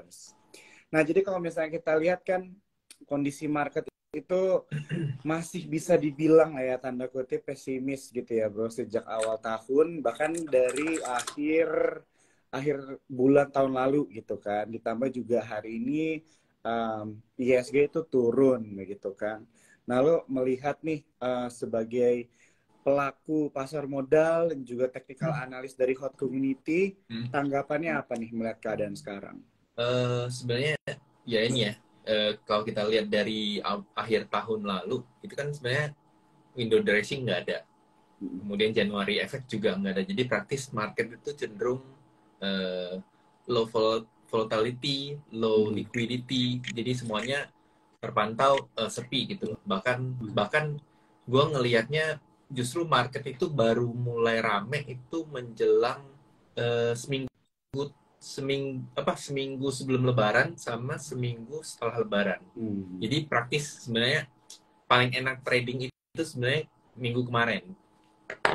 Troopers. Nah, jadi kalau misalnya kita lihat kan kondisi market itu masih bisa dibilang ya tanda kutip pesimis gitu ya bro sejak awal tahun, bahkan dari akhir bulan tahun lalu gitu kan, ditambah juga hari ini ISG itu turun begitu kan. Nah lo melihat nih sebagai pelaku pasar modal dan juga technical analis dari Hot Community, tanggapannya apa nih melihat keadaan sekarang? Sebenarnya ya ini ya, kalau kita lihat dari akhir tahun lalu itu kan sebenarnya window dressing nggak ada, kemudian Januari efek juga nggak ada, jadi praktis market itu cenderung low volatility, low liquidity, jadi semuanya terpantau sepi gitu loh. Bahkan gue ngelihatnya justru market itu baru mulai rame itu menjelang seminggu sebelum Lebaran sama seminggu setelah Lebaran. Jadi praktis sebenarnya paling enak trading itu sebenarnya minggu kemarin.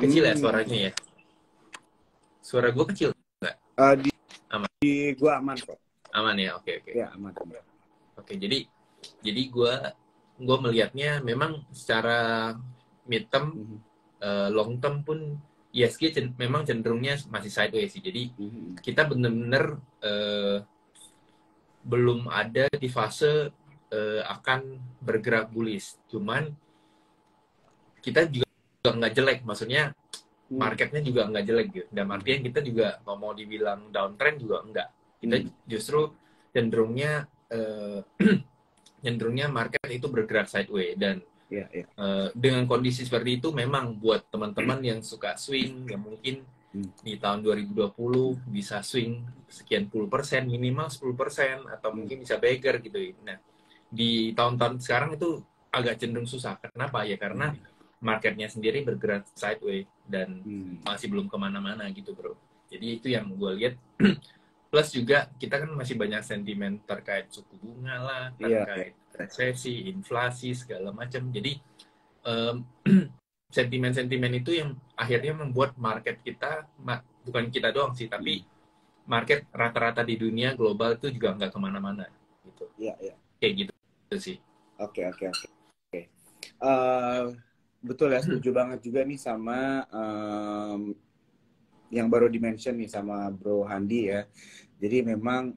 Kecil ya suaranya ya. Suara gue kecil nggak? Aman. Di gue aman kok. Aman ya, oke. Ya aman. Oke, jadi gue melihatnya memang secara mid term, long term pun ISG memang cenderungnya masih sideways sih. Jadi kita benar-benar belum ada di fase akan bergerak bullish. Cuman kita juga nggak jelek, maksudnya marketnya juga nggak jelek gitu. Dan artinya kita juga nggak mau dibilang downtrend juga enggak. Kita justru cenderungnya market itu bergerak sideways. Dan dengan kondisi seperti itu memang buat teman-teman yang suka swing, yang mungkin di tahun 2020 bisa swing sekian puluh persen, minimal 10%, atau mungkin bisa beggar gitu. Nah, di tahun-tahun sekarang itu agak cenderung susah. Kenapa? Ya karena marketnya sendiri bergerak sideways dan masih belum kemana-mana gitu bro. Jadi itu yang gue lihat. Plus juga kita kan masih banyak sentimen terkait suku bunga lah, terkait resesi, inflasi, segala macam. Jadi sentimen-sentimen itu yang akhirnya membuat market kita, bukan kita doang sih, tapi market rata-rata di dunia global itu juga nggak kemana-mana gitu. Kayak gitu sih. Oke. Betul ya, setuju banget juga nih sama yang baru dimention nih sama Bro Handi ya. Jadi memang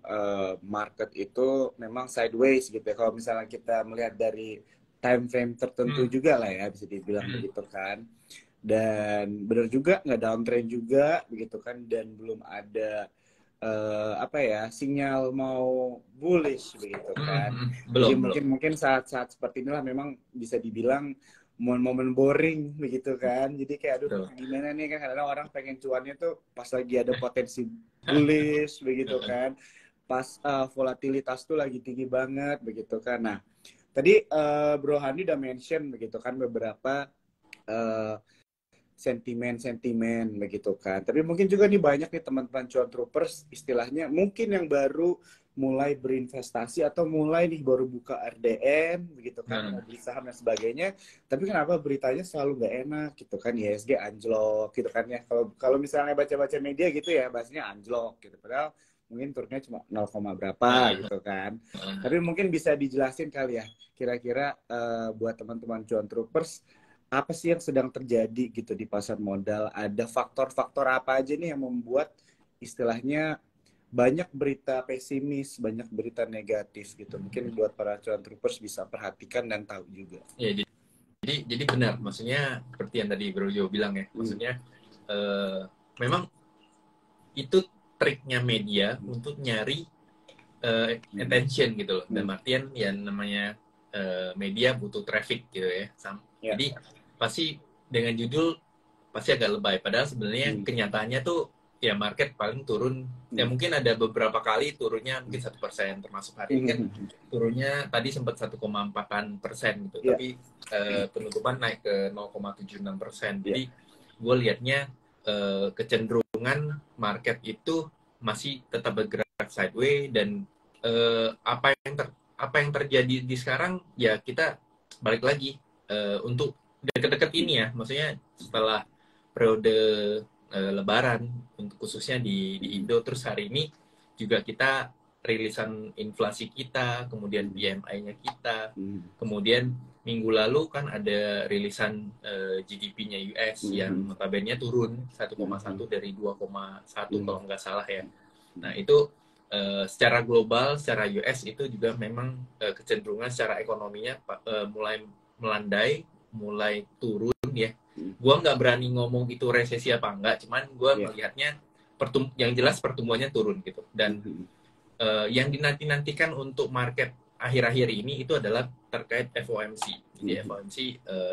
market itu memang sideways gitu ya. Kalau misalnya kita melihat dari time frame tertentu juga lah ya, bisa dibilang begitu kan. Dan benar juga nggak downtrend juga begitu kan, dan belum ada sinyal mau bullish begitu kan. Jadi mungkin saat-saat seperti inilah memang bisa dibilang momen-momen boring begitu kan. Jadi kayak aduh gimana nih kan, kadang orang pengen cuannya tuh pas lagi ada potensi bullish begitu kan, pas volatilitas tuh lagi tinggi banget begitu kan. Nah tadi Bro Handi udah mention begitu kan beberapa sentimen begitu kan. Tapi mungkin juga nih banyak nih teman-teman cuan troopers istilahnya mungkin yang baru mulai berinvestasi atau mulai nih baru buka RDM begitu kan, mau beli saham dan sebagainya. Tapi kenapa beritanya selalu nggak enak gitu kan, IHSG anjlok gitu kan ya. Kalau misalnya baca-baca media gitu ya bahasanya anjlok gitu. Padahal mungkin turunnya cuma 0, berapa gitu kan. Tapi mungkin bisa dijelasin kali ya kira-kira buat teman-teman cuan troopers apa sih yang sedang terjadi gitu di pasar modal? Ada faktor-faktor apa aja nih yang membuat istilahnya banyak berita pesimis, banyak berita negatif gitu. Mungkin buat para cuan troopers bisa perhatikan dan tahu juga. Ya, jadi benar, maksudnya seperti yang tadi Bro Jo bilang ya, maksudnya memang itu triknya media untuk nyari attention gitu loh. Dan artian ya namanya media butuh traffic gitu ya. Jadi pasti dengan judul pasti agak lebay, padahal sebenarnya kenyataannya tuh ya market paling turun ya mungkin ada beberapa kali turunnya mungkin 1%, termasuk hari ini kan turunnya tadi sempat 1,4% gitu, tapi penutupan naik ke 0,76%. Jadi gue liatnya kecenderungan market itu masih tetap bergerak sideways. Dan apa yang terjadi di sekarang ya kita balik lagi untuk deket-deket ini ya, maksudnya setelah periode Lebaran untuk khususnya di Indo, terus hari ini juga kita rilisan inflasi kita, kemudian PMI-nya kita, kemudian minggu lalu kan ada rilisan GDP-nya US yang notabene turun 1,1 dari 2,1 kalau nggak salah ya. Nah itu secara global, secara US itu juga memang kecenderungan secara ekonominya mulai melandai, mulai turun ya. Gua nggak berani ngomong itu resesi apa enggak, cuman gua melihatnya yang jelas pertumbuhannya turun gitu. Dan yang dinanti-nantikan untuk market akhir-akhir ini itu adalah terkait FOMC. Jadi FOMC,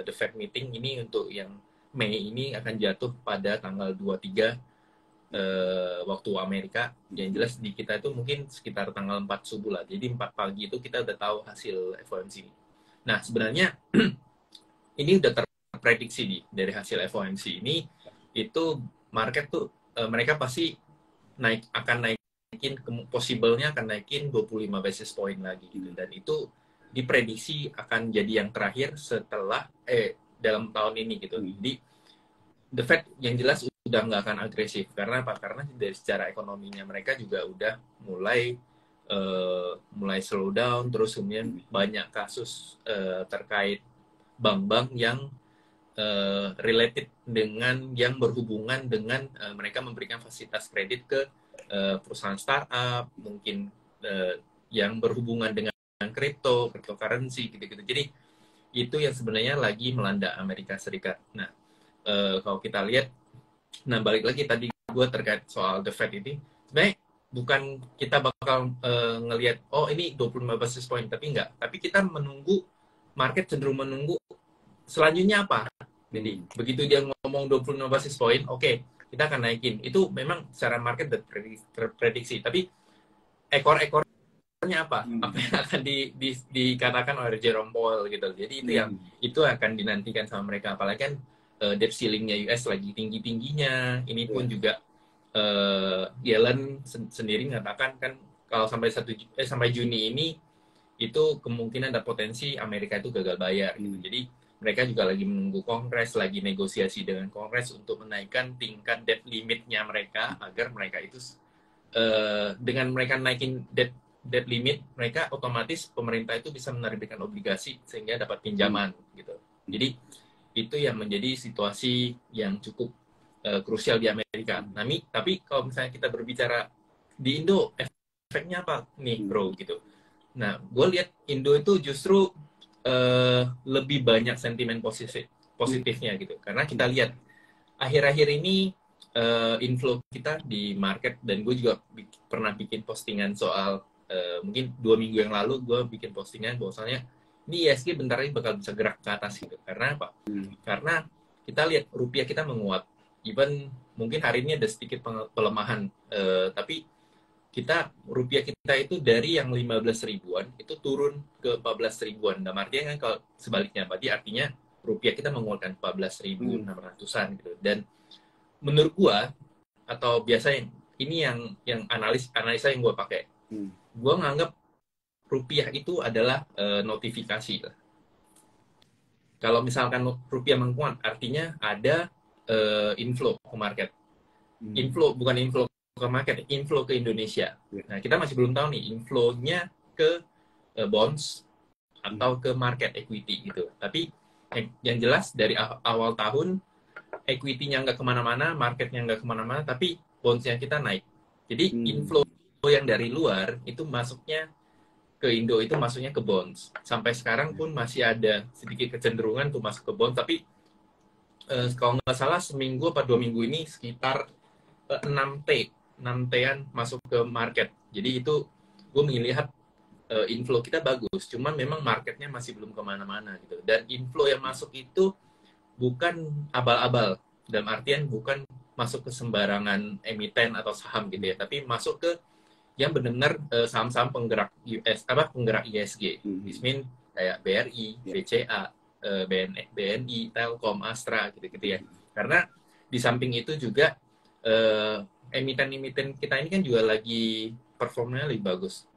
the Fed meeting ini untuk yang Mei ini akan jatuh pada tanggal 23 waktu Amerika. Yang jelas di kita itu mungkin sekitar tanggal 4 subuh lah. Jadi 4 pagi itu kita udah tahu hasil FOMC. Nah sebenarnya ini udah terprediksi dari hasil FOMC ini, itu market tuh mereka pasti akan naikin, possible-nya akan naikin 25 basis point lagi gitu. Dan itu diprediksi akan jadi yang terakhir setelah dalam tahun ini gitu. Jadi the Fed yang jelas udah nggak akan agresif. Karena apa? Karena dari secara ekonominya mereka juga udah mulai slow down, terus kemudian banyak kasus terkait bank-bank yang related dengan, yang berhubungan dengan mereka memberikan fasilitas kredit ke perusahaan startup, mungkin yang berhubungan dengan cryptocurrency gitu-gitu. Jadi itu yang sebenarnya lagi melanda Amerika Serikat. Nah, kalau kita lihat, nah balik lagi tadi gue terkait soal the Fed ini, sebenarnya bukan kita bakal ngelihat oh ini 25 basis point, tapi enggak. Tapi kita menunggu, market cenderung menunggu selanjutnya apa. Jadi begitu dia ngomong 25 basis point, oke, kita akan naikin. Itu memang secara market terprediksi. Tapi ekor-ekornya apa? Apa yang akan dikatakan oleh Jerome Powell gitu. Jadi itu yang itu akan dinantikan sama mereka. Apalagi kan debt ceiling-nya US lagi tinggi-tingginya. Ini pun juga Yellen sendiri mengatakan kan kalau sampai Juni ini itu kemungkinan ada potensi Amerika itu gagal bayar gitu. Jadi mereka juga lagi menunggu Kongres, lagi negosiasi dengan Kongres untuk menaikkan tingkat debt limitnya mereka, agar mereka itu dengan mereka naikin debt limit, mereka otomatis pemerintah itu bisa menerbitkan obligasi sehingga dapat pinjaman gitu. Jadi itu yang menjadi situasi yang cukup krusial di Amerika. Tapi kalau misalnya kita berbicara di Indo, efeknya apa nih bro gitu. Nah, gue lihat Indo itu justru lebih banyak sentimen positifnya gitu. Karena kita lihat akhir-akhir ini inflow kita di market, dan gue juga pernah bikin postingan soal mungkin 2 minggu yang lalu gue bikin postingan bahwasanya ini ISG bentar lagi bakal bisa gerak ke atas gitu. Karena apa? Karena kita lihat rupiah kita menguat. Even mungkin hari ini ada sedikit pelemahan, tapi rupiah kita itu dari yang 15 ribuan itu turun ke 14 ribuan. Dan artinya kan kalau sebaliknya, berarti artinya rupiah kita menguatkan 14.600-an gitu. Dan menurut gua, atau biasanya ini yang analisa yang gua pakai, gua nganggap rupiah itu adalah notifikasi. Kalau misalkan rupiah menguat, artinya ada inflow ke market. Bukan inflow ke market, inflow ke Indonesia. Nah, kita masih belum tahu nih inflow-nya ke bonds atau ke market equity gitu. Tapi yang jelas dari awal tahun equity-nya nggak kemana-mana, market-nya nggak kemana-mana, tapi bonds-nya kita naik. Jadi inflow yang dari luar itu masuknya ke Indo, itu masuknya ke bonds. Sampai sekarang pun masih ada sedikit kecenderungan tuh masuk ke bonds, tapi kalau nggak salah seminggu atau 2 minggu ini sekitar 6T-an masuk ke market. Jadi itu gue melihat inflow kita bagus, cuman memang marketnya masih belum kemana-mana gitu. Dan inflow yang masuk itu bukan abal-abal, dalam artian bukan masuk ke sembarangan emiten atau saham gitu ya, tapi masuk ke yang benar-benar saham-saham penggerak penggerak ISG. This mean kayak BRI, BCA, BNI, Telkom, Astra gitu-gitu ya. Karena di samping itu juga emiten-emiten kita ini kan juga lagi performanya lebih bagus.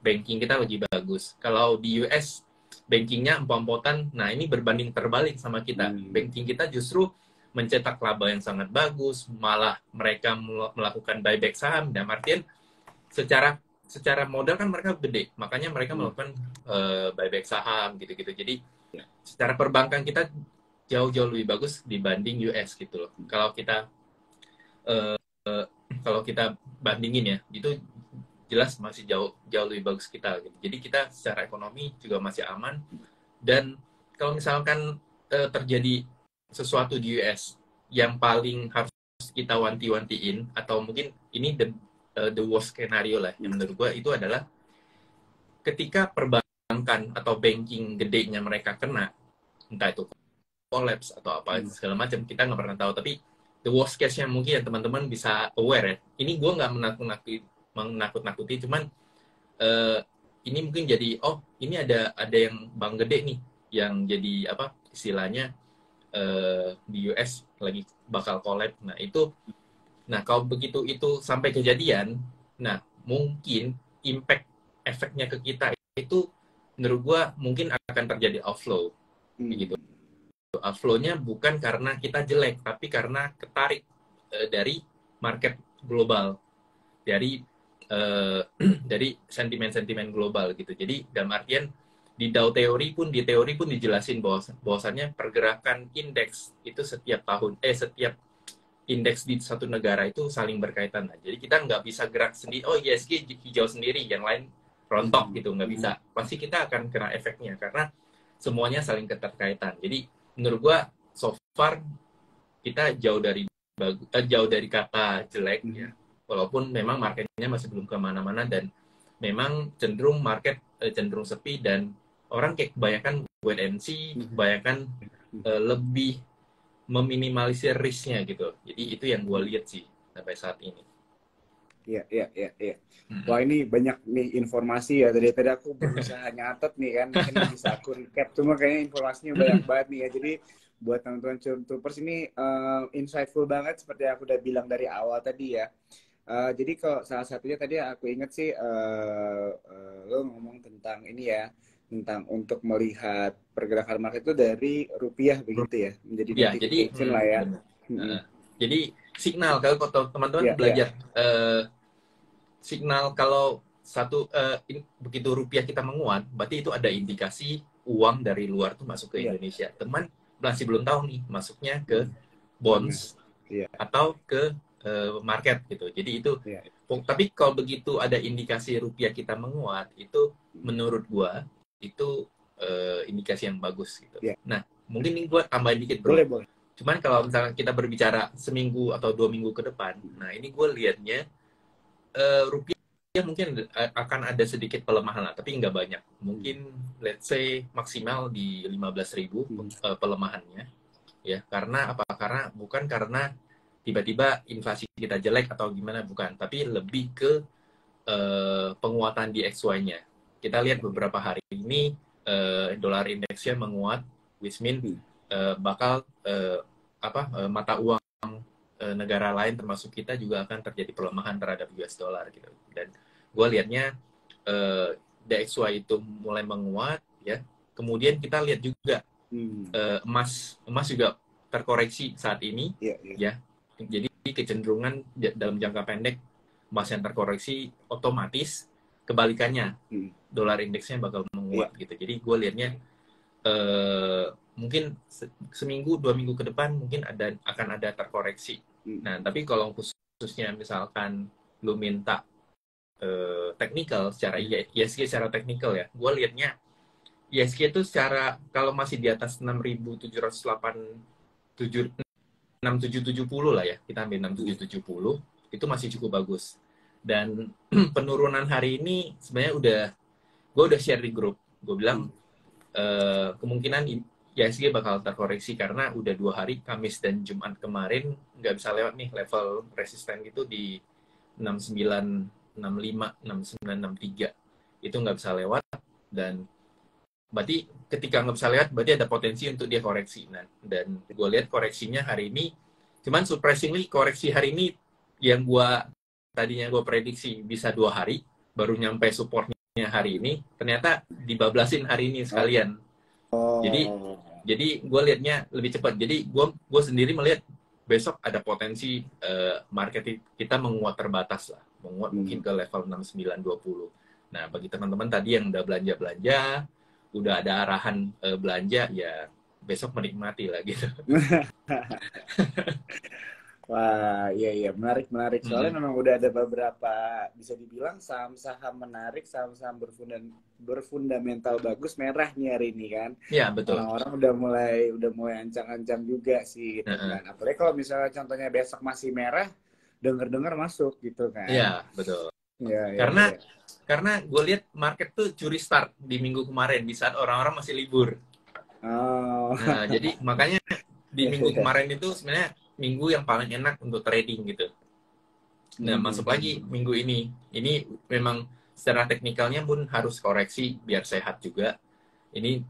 Banking kita lagi bagus. Kalau di US bankingnya empot-empotan, nah ini berbanding terbalik sama kita. Banking kita justru mencetak laba yang sangat bagus, malah mereka melakukan buyback saham, dan artian secara secara modal kan mereka gede, makanya mereka melakukan buyback saham gitu-gitu. Jadi secara perbankan kita jauh-jauh lebih bagus dibanding US gitu loh. Kalau kita bandingin ya, itu jelas masih jauh jauh lebih bagus kita gitu. Jadi kita secara ekonomi juga masih aman. Dan kalau misalkan terjadi sesuatu di US yang paling harus kita wanti-wantiin, atau mungkin ini the worst scenario lah yang menurut gue, itu adalah ketika perbankan atau banking gedenya mereka kena, entah itu collapse atau apa segala macam, kita nggak pernah tahu. Tapi the worst case-nya mungkin ya teman-teman bisa aware ya. Ini gue nggak menakut-nakuti, cuman ini mungkin jadi, oh ini ada yang bank gede nih yang jadi apa istilahnya di US lagi bakal collapse. Nah kalau begitu itu sampai kejadian, nah mungkin impact efeknya ke kita itu menurut gua mungkin akan terjadi outflow gitu. Outflow-nya bukan karena kita jelek, tapi karena ketarik dari market global, dari sentimen-sentimen global gitu. Jadi dalam artian di teori pun dijelasin bahwasannya pergerakan indeks itu setiap indeks di satu negara itu saling berkaitan. Nah, jadi kita nggak bisa gerak sendiri. Oh ISG hijau sendiri, yang lain rontok gitu, nggak bisa. Pasti kita akan kena efeknya karena semuanya saling keterkaitan. Jadi menurut gua so far kita jauh dari kata jelek ya. Walaupun memang marketnya masih belum kemana-mana dan memang market cenderung sepi dan orang kayak kebanyakan wait and see, kebanyakan lebih meminimalisir risk-nya gitu. Jadi itu yang gue lihat sih sampai saat ini. Iya. Wah ini banyak nih informasi ya. Tadi aku berusaha nyatet nih kan. Mungkin bisa aku recap. Cuma kayaknya informasinya banyak banget nih ya. Jadi buat teman-teman Troopers ini insightful banget seperti yang aku udah bilang dari awal tadi ya. Jadi kalau salah satunya tadi aku inget sih lo ngomong tentang ini ya, tentang untuk melihat pergerakan market itu dari rupiah begitu ya, menjadi notification lah ya. Jadi signal kalau teman-teman belajar signal kalau begitu rupiah kita menguat, berarti itu ada indikasi uang dari luar tuh masuk ke Indonesia. Teman masih belum tahu nih masuknya ke bonds atau ke market gitu. Jadi itu tapi kalau begitu ada indikasi rupiah kita menguat, itu menurut gua itu indikasi yang bagus gitu. Nah, mungkin ini gua tambahin dikit, bro. Boleh. Cuman kalau misalnya kita berbicara seminggu atau 2 minggu ke depan, nah ini gue liatnya rupiah mungkin akan ada sedikit pelemahan lah, tapi nggak banyak. Mungkin let's say maksimal di 15.000 pelemahannya. Ya, karena apa? Bukan karena tiba-tiba inflasi kita jelek atau gimana, bukan, tapi lebih ke penguatan di XY-nya. Kita lihat beberapa hari ini dolar indeksnya menguat, which mean bakal mata uang negara lain termasuk kita juga akan terjadi pelemahan terhadap US dollar gitu. Dan gue lihatnya DXY itu mulai menguat ya. Kemudian kita lihat juga emas juga terkoreksi saat ini ya. Jadi kecenderungan dalam jangka pendek emas yang terkoreksi, otomatis kebalikannya dolar indeksnya bakal menguat gitu. Jadi gue lihatnya mungkin seminggu 2 minggu ke depan mungkin akan ada terkoreksi. Nah tapi kalau khususnya misalkan lu minta technical secara ISG secara technical ya, gue lihatnya ISG itu secara kalau masih di atas 6770 lah ya, kita ambil 6770 itu masih cukup bagus. Dan penurunan hari ini sebenarnya gue udah share di grup, gue bilang kemungkinan ISG bakal terkoreksi karena udah 2 hari, Kamis dan Jumat kemarin nggak bisa lewat nih level resisten gitu di 6965, 6963 itu nggak bisa lewat. Dan berarti ketika nggak bisa lewat berarti ada potensi untuk dia koreksi. Nah, dan gue lihat koreksinya hari ini, cuman surprisingly koreksi hari ini yang tadinya gue prediksi bisa 2 hari baru nyampe supportnya hari ini, ternyata dibablasin hari ini sekalian. Jadi gue lihatnya lebih cepat. Jadi gue sendiri melihat besok ada potensi market kita menguat terbatas lah. menguat mungkin ke level 6920. Nah, bagi teman-teman tadi yang udah belanja-belanja, udah ada arahan belanja, ya besok menikmati lah gitu. Wah, iya iya menarik menarik. Soalnya memang udah ada beberapa bisa dibilang saham-saham menarik, saham-saham berfundamental bagus merah nih hari ini kan. Iya, betul. Orang-orang udah mulai ancang-ancang juga sih gitu kan. Apalagi kalau misalnya contohnya besok masih merah, dengar-dengar masuk gitu kan. Iya, betul. Iya iya Karena iya. karena gue lihat market tuh curi start di minggu kemarin di saat orang-orang masih libur. Oh. Nah, jadi makanya di Iya minggu iya. kemarin itu sebenarnya minggu yang paling enak untuk trading gitu. Nah, masuk lagi minggu ini. Ini memang secara teknikalnya pun harus koreksi biar sehat juga. Ini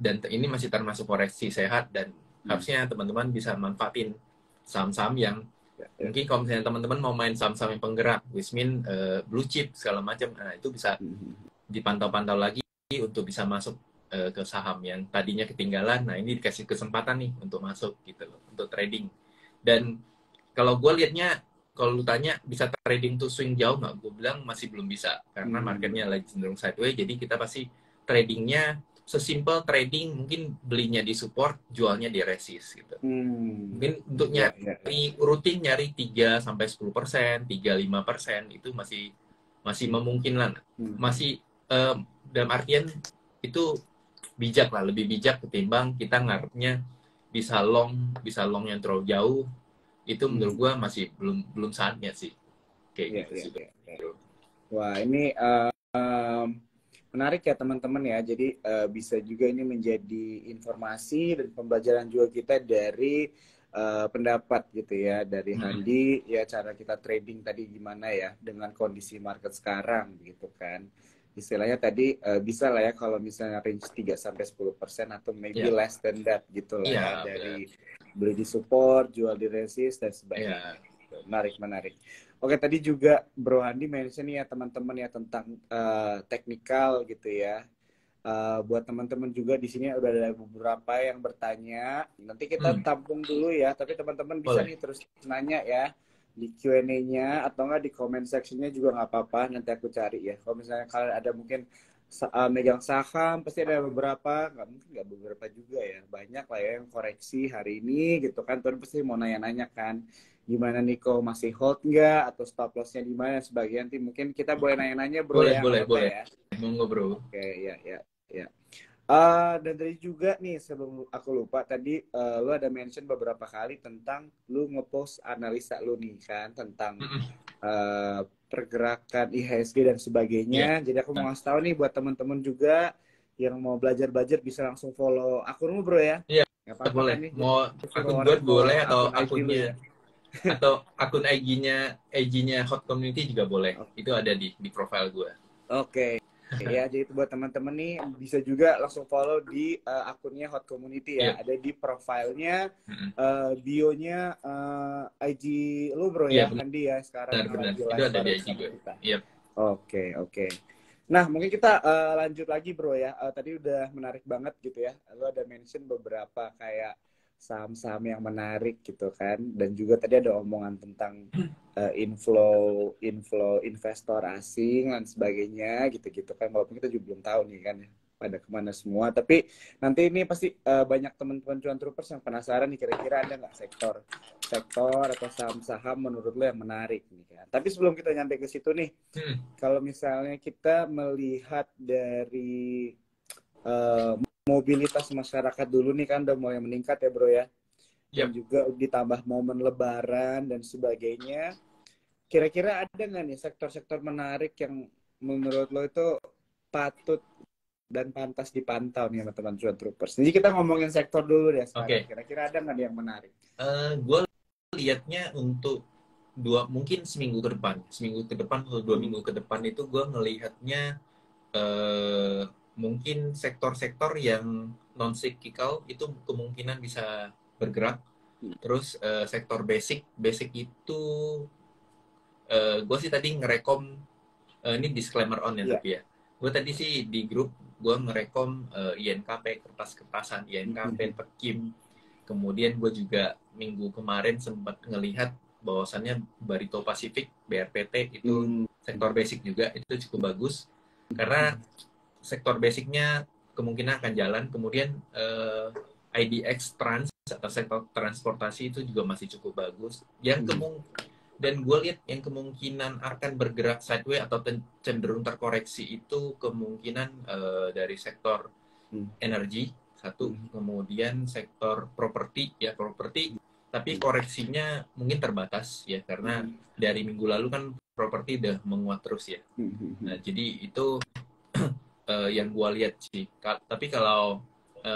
masih termasuk koreksi sehat dan harusnya teman-teman bisa manfaatin saham-saham yang mungkin kalau misalnya teman-teman mau main saham-saham yang penggerak, which mean blue chip segala macam, nah itu bisa dipantau-pantau lagi untuk bisa masuk ke saham yang tadinya ketinggalan. Nah, ini dikasih kesempatan nih untuk masuk gitu loh, untuk trading. Dan kalau gue liatnya, kalau lu tanya bisa trading tuh swing jauh nggak? Gue bilang masih belum bisa karena marketnya lagi cenderung sideways. Jadi kita pasti tradingnya sesimpel trading mungkin belinya di support, jualnya di resist gitu. Mungkin untuk nyari rutin nyari 3 sampai 10%, 3-5% itu masih memungkinkan. Masih dalam artian itu bijak lah, lebih bijak ketimbang kita ngarepnya bisa long yang terlalu jauh. Itu menurut gue masih belum saatnya sih kayak gitu sih. Wah, ini menarik ya teman-teman ya. Jadi bisa juga ini menjadi informasi dan pembelajaran juga kita dari pendapat gitu ya dari Handi ya, cara kita trading tadi gimana ya dengan kondisi market sekarang gitu kan. Istilahnya tadi bisa lah ya kalau misalnya range 3-10% atau maybe less than that gitu lah ya, dari beli di support, jual di resist dan sebagainya. Menarik, menarik. Oke, tadi juga Bro Handi mention ya teman-teman ya tentang teknikal gitu ya. Buat teman-teman juga di sini udah ada beberapa yang bertanya. Nanti kita tampung dulu ya, tapi teman-teman bisa nih terus nanya ya di Q&A-nya atau enggak di comment section-nya juga nggak apa-apa, nanti aku cari ya. Kalau misalnya kalian ada mungkin megang saham, pasti ada beberapa, nggak beberapa juga ya, banyak lah ya yang koreksi hari ini gitu kan, tuh pasti mau nanya-nanya kan, gimana nih kok masih hold nggak atau stop loss-nya di mana sebagian, nanti mungkin kita boleh nanya-nanya bro ya, boleh ya. Monggo bro. Oke, ya. Dan tadi juga nih sebelum aku lupa tadi lu ada mention beberapa kali tentang lu ngepost analisa lu nih kan tentang pergerakan IHSG dan sebagainya. Jadi aku mau ngasih tahu nih buat teman-teman juga yang mau belajar bisa langsung follow akunmu bro ya. Iya. Apa-apa Boleh. kan nih, Mau akun gue boleh atau akunnya ya? atau akun IG-nya Hot Community juga boleh. Itu ada di profile gue. Oke. Ya, jadi buat teman-teman nih bisa juga langsung follow di akunnya Hot Community ya. Ada di profilnya, bio-nya IG lu bro ya, Handi ya sekarang benar. lagi Itu live ada di bareng IG sama gue. kita. Yep. Oke. Nah, mungkin kita lanjut lagi bro ya. Tadi udah menarik banget gitu ya. Lu ada mention beberapa kayak saham-saham yang menarik gitu kan, dan juga tadi ada omongan tentang inflow investor asing dan sebagainya gitu kan, walaupun kita juga belum tahu nih kan ya pada kemana semua, tapi nanti ini pasti banyak teman-teman cuan troopers yang penasaran nih kira-kira ada nggak sektor atau saham-saham menurut lo yang menarik nih kan. Tapi sebelum kita nyampe ke situ nih, kalau misalnya kita melihat dari mobilitas masyarakat dulu nih kan udah mulai meningkat ya bro ya, dan juga ditambah momen lebaran dan sebagainya, kira-kira ada nggak nih sektor-sektor menarik yang menurut lo itu patut dan pantas dipantau nih sama teman cuan troopers? Jadi kita ngomongin sektor dulu deh sekarang. Kira-kira ada nggak yang menarik? Gue lihatnya untuk mungkin seminggu ke depan atau 2 minggu ke depan itu gue ngelihatnya mungkin sektor-sektor yang non cyclical itu kemungkinan bisa bergerak. Terus sektor basic itu gue sih tadi ngerekom ini disclaimer on ya tapi ya. Gue tadi sih di grup gue ngerekom INKP, kertas-kertasan INKP, Pekim. Kemudian gue juga minggu kemarin sempat ngelihat bahwasannya Barito Pacific, BRPT itu sektor basic juga itu cukup bagus karena sektor basicnya kemungkinan akan jalan. Kemudian IDX Trans atau sektor transportasi itu juga masih cukup bagus. Dan gue lihat yang kemungkinan akan bergerak sideways atau cenderung terkoreksi itu kemungkinan dari sektor energi satu, kemudian sektor properti, tapi koreksinya mungkin terbatas ya karena dari minggu lalu kan properti udah menguat terus ya. Nah, jadi itu yang gue lihat sih. Tapi kalau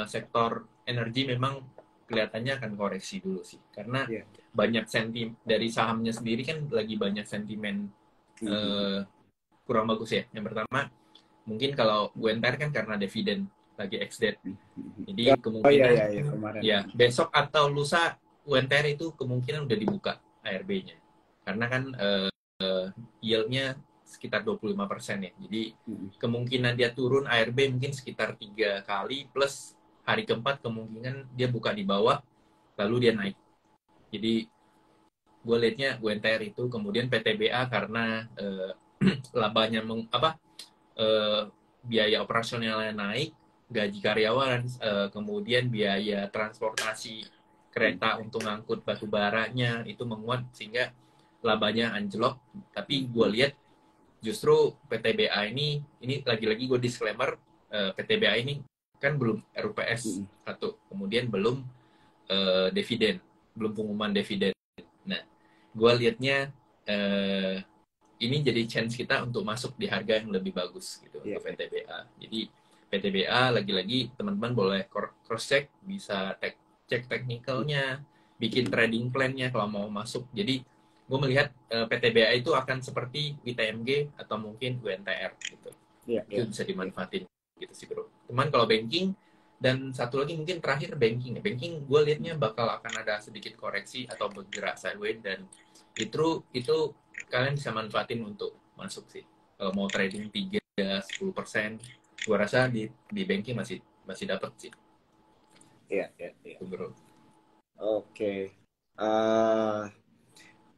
sektor energi memang kelihatannya akan koreksi dulu sih karena banyak dari sahamnya sendiri kan lagi banyak sentimen kurang bagus ya. Yang pertama mungkin kalau UNTR kan karena dividen lagi ex-date. Jadi kemungkinan besok atau lusa UNTR itu kemungkinan udah dibuka ARB-nya. Karena kan yield-nya sekitar 25% ya. Jadi kemungkinan dia turun ARB mungkin sekitar 3 kali plus hari keempat kemungkinan dia buka di bawah lalu dia naik. Jadi gue liatnya UNTR itu, kemudian PTBA karena labanya biaya operasionalnya naik, gaji karyawan, kemudian biaya transportasi kereta untuk ngangkut batu baranya itu menguat sehingga labanya anjlok. Tapi gue lihat justru PTBA ini lagi-lagi gue disclaimer, PTBA ini kan belum RUPS satu, kemudian belum dividen, belum pengumuman dividen. Nah, gue liatnya ini jadi chance kita untuk masuk di harga yang lebih bagus gitu untuk PTBA. Jadi PTBA lagi-lagi teman-teman boleh cross check, bisa cek teknikalnya, bikin trading plan-nya kalau mau masuk. Jadi gue melihat PTBA itu akan seperti ITMG atau mungkin UNTR gitu. Itu bisa dimanfaatin gitu sih bro. Cuman kalau banking dan satu lagi mungkin terakhir banking. Banking gue liatnya bakal akan ada sedikit koreksi atau bergerak sideways dan itu kalian bisa manfaatin untuk masuk sih. Kalau mau trading 3-10%, gue rasa di banking masih dapat sih. Iya. Bro. Oke.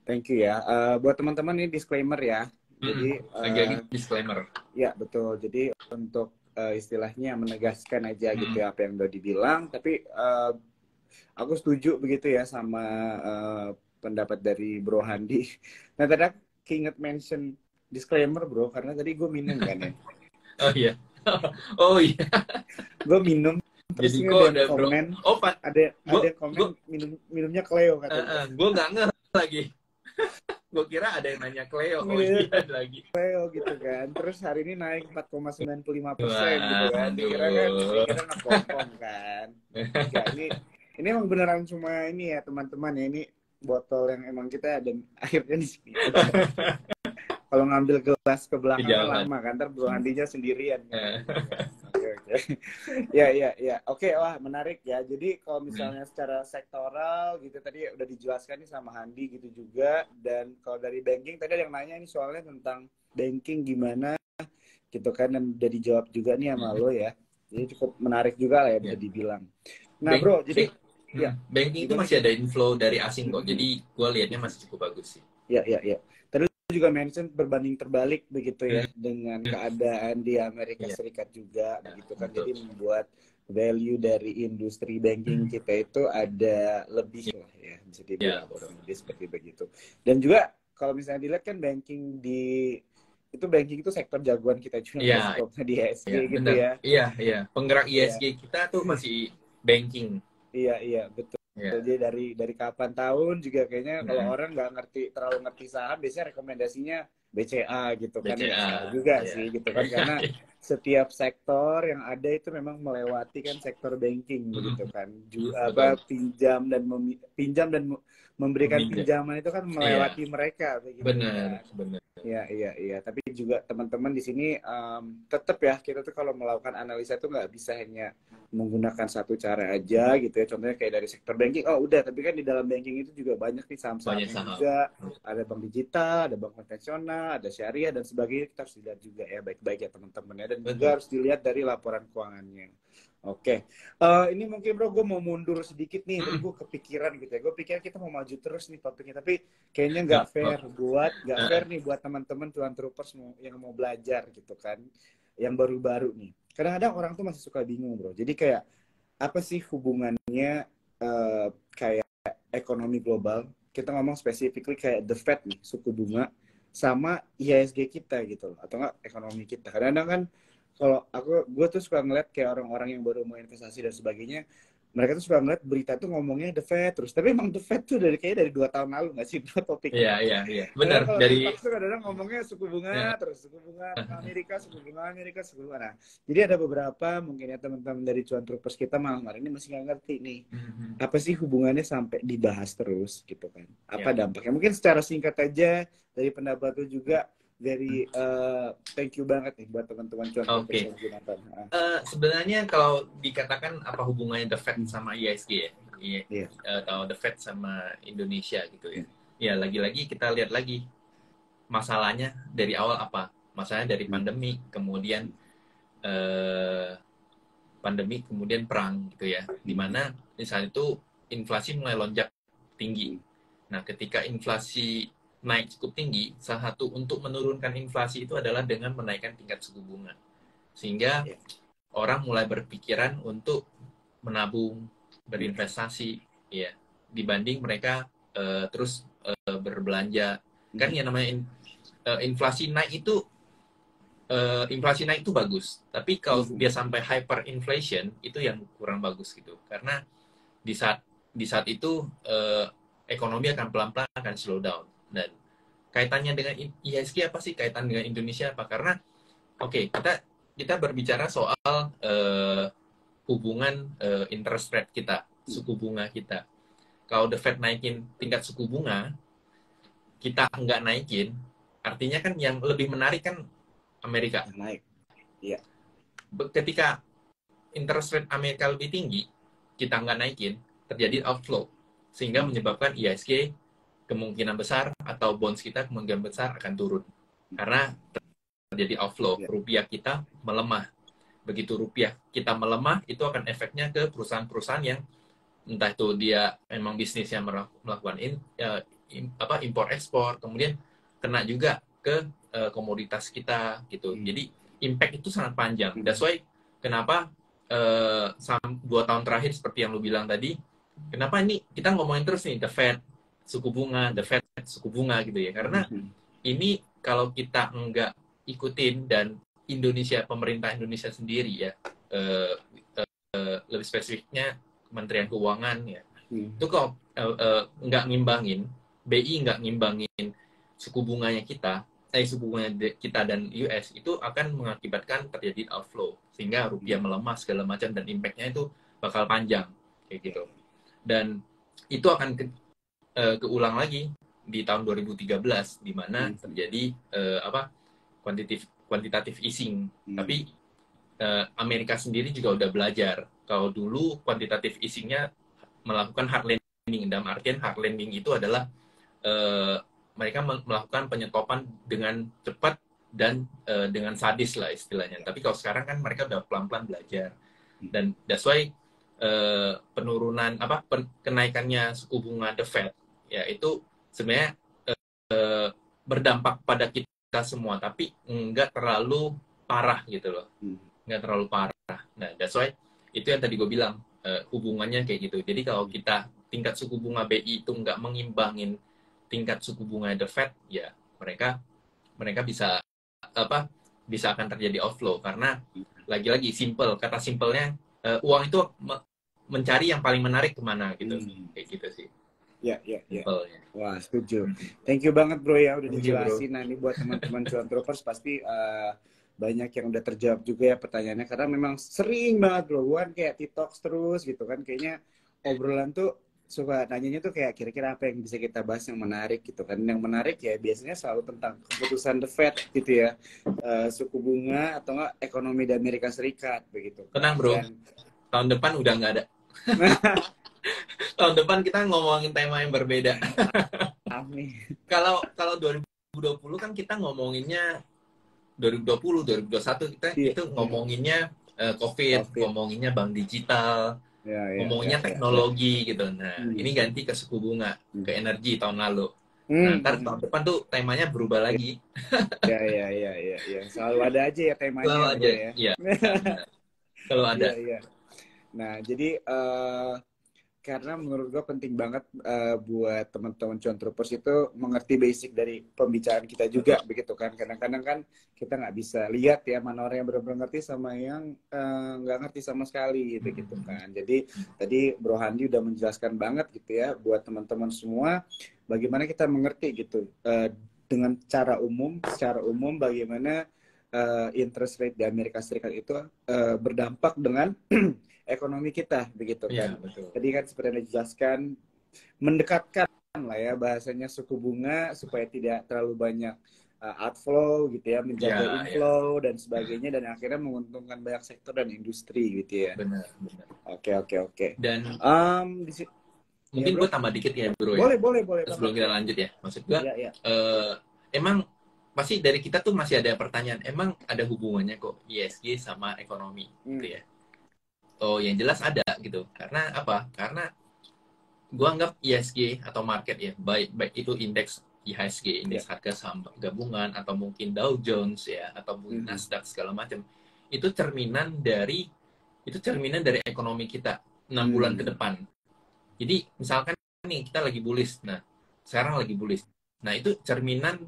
Thank you ya. Buat teman-teman ini disclaimer ya. Jadi lagi disclaimer. Ya betul. Jadi untuk istilahnya menegaskan aja gitu ya apa yang udah dibilang. Tapi aku setuju begitu ya sama pendapat dari Bro Handi. Nah tadi aku inget mention disclaimer bro, karena tadi gue minum kan ya. Oh iya. Oh iya. Gue minum. Terus jadi kok ada komen, bro. ada komen minumnya Cleo katanya. Gue nggak ngeh lagi. Gue kira ada yang nanya Cleo. Oh iya lagi. Cleo gitu kan. Terus hari ini naik 4,95% gitu kan. Dikira ngepompong kan. Ya, ini emang beneran cuma ini ya teman-teman ya. Ini botol yang emang kita ada akhirnya di sini. Kalau ngambil gelas ke belakang lama kan, ntar Bro Handinya sendirian. Oke. Ya. Oke, wah menarik ya. Jadi kalau misalnya secara sektoral gitu tadi udah dijelaskan nih sama Handi gitu juga. Dan kalau dari banking tadi ada yang nanya nih soalnya tentang banking gimana gitu kan, dan udah dijawab juga nih sama lo ya. Jadi cukup menarik juga lah ya bisa dibilang. Nah bro, jadi banking itu masih ada inflow dari asing kok. Jadi gue liatnya masih cukup bagus sih. Ya. Tadi juga mention berbanding terbalik begitu ya dengan keadaan di Amerika Serikat juga begitu kan. Jadi membuat value dari industri banking kita itu ada lebih lah ya, bisa dibilang kurang lebih seperti begitu. Dan juga kalau misalnya dilihat kan banking itu sektor jagoan kita juga di ESG gitu ya. Iya. Penggerak ESG kita tuh masih banking. Iya, betul. Jadi dari kapan tahun juga kayaknya kalau orang nggak terlalu ngerti saham, biasanya rekomendasinya BCA gitu kan. Ya juga sih gitu kan, karena setiap sektor yang ada itu memang melewati kan sektor banking begitu kan. Pinjam dan memberikan pinjaman itu kan melewati mereka begitu. Benar. Iya. Tapi juga teman-teman di sini tetap ya, kita tuh kalau melakukan analisa itu nggak bisa hanya menggunakan satu cara aja gitu ya. Contohnya kayak dari sektor banking, tapi kan di dalam banking itu juga banyak nih saham-saham juga. Ada bank digital, ada bank konvensional, ada syariah dan sebagainya. Kita harus dilihat juga ya baik-baik ya teman-teman ya. Dan juga harus dilihat dari laporan keuangannya. Oke. Ini mungkin bro, gue mau mundur sedikit nih. Tadi gue kepikiran gitu ya. Gue pikir kita mau maju terus nih topiknya. Tapi kayaknya nggak fair nggak fair nih buat teman-teman Cuan Troopers yang mau belajar gitu kan. Yang baru-baru nih. Kadang-kadang orang tuh masih suka bingung bro. Jadi kayak, apa sih hubungannya kayak ekonomi global? Kita ngomong specifically kayak the Fed nih, suku bunga, sama IHSG kita gitu loh. Atau nggak ekonomi kita. Kadang-kadang kan kalau gue tuh suka ngeliat kayak orang-orang yang baru mau investasi dan sebagainya, mereka tuh suka ngeliat berita tuh ngomongnya The Fed terus, tapi emang The Fed tuh kayaknya dari 2 tahun lalu nggak sih bro topiknya? Iya, Karena benar. kalau Dari TikTok tuh kadang-kadang ngomongnya suku bunga terus, suku bunga Amerika, suku bunga Amerika, suku bunga. Nah, jadi ada beberapa mungkin ya teman-teman dari Cuan Troopers kita malam hari ini masih nggak ngerti nih apa sih hubungannya sampai dibahas terus gitu kan? Apa dampaknya? Mungkin secara singkat aja dari pendapat lu juga, dari thank you banget nih buat teman-teman Cuan Troopers yang gunakan. Sebenarnya kalau dikatakan apa hubungannya The Fed sama IHSG ya, atau The Fed sama Indonesia gitu ya. Ya lagi-lagi kita lihat lagi masalahnya dari awal apa? Masalahnya dari pandemi, kemudian perang gitu ya. Dimana misalnya itu inflasi mulai lonjak tinggi. Nah, ketika inflasi naik cukup tinggi, salah satu untuk menurunkan inflasi itu adalah dengan menaikkan tingkat suku bunga. Sehingga orang mulai berpikiran untuk menabung, berinvestasi, ya, dibanding mereka terus berbelanja. Kan yang namanya inflasi naik itu bagus, tapi kalau dia sampai hyperinflation itu yang kurang bagus gitu. Karena di saat itu ekonomi akan pelan-pelan akan slow down. Dan kaitannya dengan IHSG apa sih? Kaitan dengan Indonesia apa? Karena kita berbicara soal hubungan interest rate kita, suku bunga kita. Kalau The Fed naikin tingkat suku bunga, kita nggak naikin, artinya kan yang lebih menarik kan Amerika. Naik. Iya. Ketika interest rate Amerika lebih tinggi, kita nggak naikin, terjadi outflow. Sehingga menyebabkan IHSG kemungkinan besar atau bonds kita kemungkinan besar akan turun. Karena terjadi outflow, rupiah kita melemah. Begitu rupiah kita melemah, itu akan efeknya ke perusahaan-perusahaan yang entah itu dia memang bisnisnya melakukan impor ekspor, kemudian kena juga ke komoditas kita gitu. Jadi impact itu sangat panjang. That's why kenapa 2 tahun terakhir seperti yang lu bilang tadi, kenapa ini kita ngomongin terus nih The Fed suku bunga, The Fed suku bunga gitu ya. Karena ini kalau kita enggak ikutin, dan pemerintah Indonesia sendiri ya, lebih spesifiknya Kementerian Keuangan ya, itu kalau nggak ngimbangin, BI nggak ngimbangin suku bunganya kita dan US, itu akan mengakibatkan terjadi outflow, sehingga rupiah melemah segala macam, dan impactnya itu bakal panjang kayak gitu. Dan itu akan keulang lagi di tahun 2013 di mana terjadi quantitative easing. Tapi Amerika sendiri juga udah belajar. Kalau dulu quantitative easing-nya melakukan hard landing, dalam artian hard landing itu adalah mereka melakukan penyetopan dengan cepat dan dengan sadis lah istilahnya. Tapi kalau sekarang kan mereka udah pelan-pelan belajar, dan that's why penurunan kenaikannya suku bunga The Fed ya itu sebenarnya berdampak pada kita semua, tapi nggak terlalu parah gitu loh, nggak terlalu parah. Nah, that's why itu yang tadi gue bilang, hubungannya kayak gitu. Jadi kalau kita tingkat suku bunga BI itu nggak mengimbangin tingkat suku bunga The Fed, ya mereka bisa akan terjadi outflow. Karena lagi-lagi kata simpelnya, uang itu mencari yang paling menarik kemana gitu, kayak gitu sih. Ya. Wah, setuju. Thank you banget bro ya udah dijelasin. Nah, ini buat teman-teman Cuan Troopers pasti banyak yang udah terjawab juga ya pertanyaannya, karena memang sering banget bro, kan kayak TikTok terus gitu kan, kayaknya obrolan tuh suka nanyanya tuh kayak kira-kira apa yang bisa kita bahas yang menarik gitu kan. Yang menarik ya biasanya selalu tentang keputusan The Fed gitu ya, suku bunga atau enggak ekonomi di Amerika Serikat begitu. Tenang bro, tahun depan udah nggak ada. Tahun depan kita ngomongin tema yang berbeda. Amin. Kalau 2020 kan kita ngomonginnya 2020, 2021 kita itu ngomonginnya COVID, COVID. ngomonginnya bank digital, ngomonginnya teknologi gitu. Nah, ini ganti ke suku bunga, ke energi tahun lalu. Nah, ntar tahun depan tuh temanya berubah lagi. Ya. Selalu ada aja ya temanya, Selalu bro aja. ya. Iya, benar. Kalau ada. Iya. Nah, jadi karena menurut gue penting banget buat teman-teman Cuan Troopers itu mengerti basic dari pembicaraan kita juga, begitu kan. Kadang-kadang kan kita nggak bisa lihat ya mana orang yang benar-benar ngerti sama yang nggak ngerti sama sekali, begitu kan. Jadi tadi Bro Handi udah menjelaskan banget gitu ya buat teman-teman semua bagaimana kita mengerti gitu dengan secara umum bagaimana interest rate di Amerika Serikat itu berdampak dengan ekonomi kita, begitu kan. Iya, betul. Tadi kan seperti yang dijelaskan, mendekatkan lah ya bahasanya suku bunga supaya tidak terlalu banyak outflow gitu ya, menjaga inflow dan sebagainya, dan akhirnya menguntungkan banyak sektor dan industri gitu ya. Benar. Oke. Dan mungkin ya, gue tambah dikit ya, bro. Boleh. Sebelum kita lanjut ya, maksud gue, emang pasti dari kita tuh masih ada pertanyaan, emang ada hubungannya kok ISG sama ekonomi gitu ya? Oh, yang jelas ada gitu. Karena apa? Karena gue anggap ISG atau market ya, baik itu indeks IHSG, indeks harga saham gabungan, atau mungkin Dow Jones ya, atau mungkin Nasdaq segala macam, itu cerminan dari ekonomi kita 6 bulan ke depan. Jadi misalkan nih kita lagi bullish, nah sekarang lagi bullish, nah itu cerminan